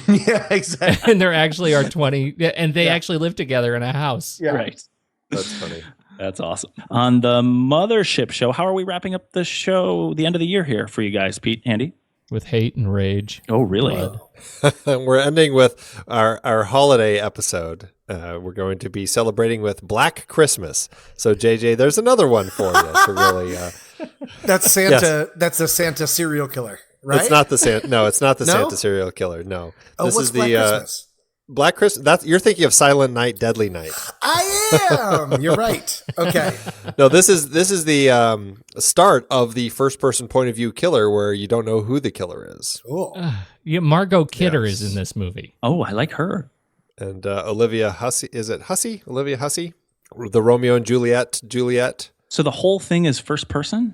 Yeah, exactly. And there actually are 20, and they actually live together in a house. Yeah. Right. That's funny. That's awesome. On the Mothership show, how are we wrapping up the show, the end of the year here for you guys, Pete, Andy? With hate and rage. Oh, really? We're ending with our holiday episode. We're going to be celebrating with Black Christmas. So, JJ, there's another one for you to really. That's Santa. Yes. That's a Santa serial killer, right? It's not the Santa. No, it's not the Santa serial killer. No, this is Black Christmas? Black Christmas. That's you're thinking of Silent Night, Deadly Night. I am. You're right. Okay. No, this is the start of the first-person point of view killer, where you don't know who the killer is. Cool. Yeah, Margot Kidder is in this movie. Oh, I like her. And Olivia Hussey. Is it Hussey? Olivia Hussey? The Romeo and Juliet. So the whole thing is first person?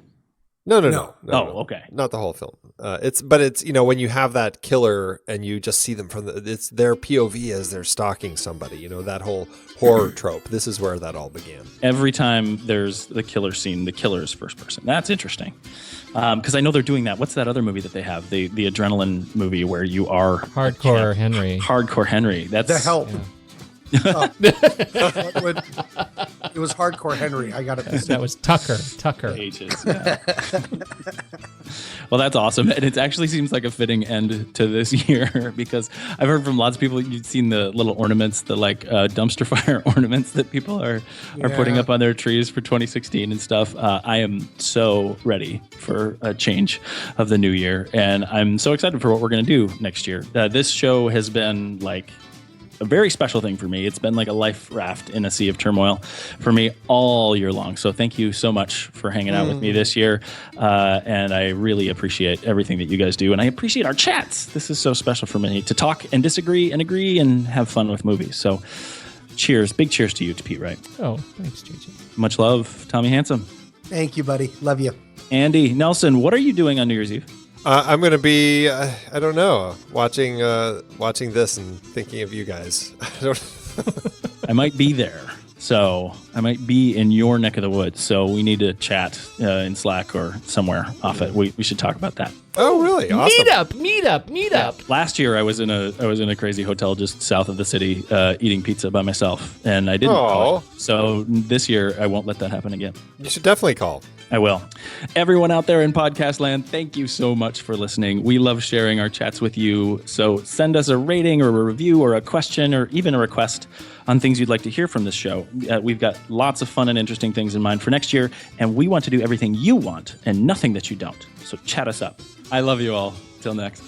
No. Oh, okay. Not the whole film. It's when you have that killer and you just see them it's their POV as they're stalking somebody. That whole horror trope. This is where that all began. Every time there's the killer scene, the killer is first person. That's interesting. Because I know they're doing that. What's that other movie that they have? The adrenaline movie where you are Hardcore Henry. Hardcore Henry. That's The Help. Yeah. It was Hardcore Henry. I got it. That was Tucker. H's, yeah. Well, that's awesome. And it actually seems like a fitting end to this year because I've heard from lots of people, you've seen the little ornaments, the dumpster fire ornaments that people are putting up on their trees for 2016 and stuff. I am so ready for a change of the new year. And I'm so excited for what we're going to do next year. This show has been a very special thing for me. It's been like a life raft in a sea of turmoil for me all year long. So thank you so much for hanging out with me this year. And I really appreciate everything that you guys do. And I appreciate our chats. This is so special for me to talk and disagree and agree and have fun with movies. So cheers. Big cheers to you, to Pete Wright. Oh, thanks, JJ. Much love, Tommy Handsome. Thank you, buddy. Love you. Andy Nelson, what are you doing on New Year's Eve? I'm going to be, I don't know, watching this and thinking of you guys. I might be there. So I might be in your neck of the woods. So we need to chat in Slack or somewhere off it. We should talk about that. Oh, really? Awesome. Meet up. Last year I was in a crazy hotel just south of the city eating pizza by myself, and I didn't call. So this year I won't let that happen again. You should definitely call. I will. Everyone out there in podcast land, thank you so much for listening. We love sharing our chats with you. So send us a rating or a review or a question or even a request on things you'd like to hear from this show. We've got lots of fun and interesting things in mind for next year, and we want to do everything you want and nothing that you don't. So chat us up. I love you all. Till next.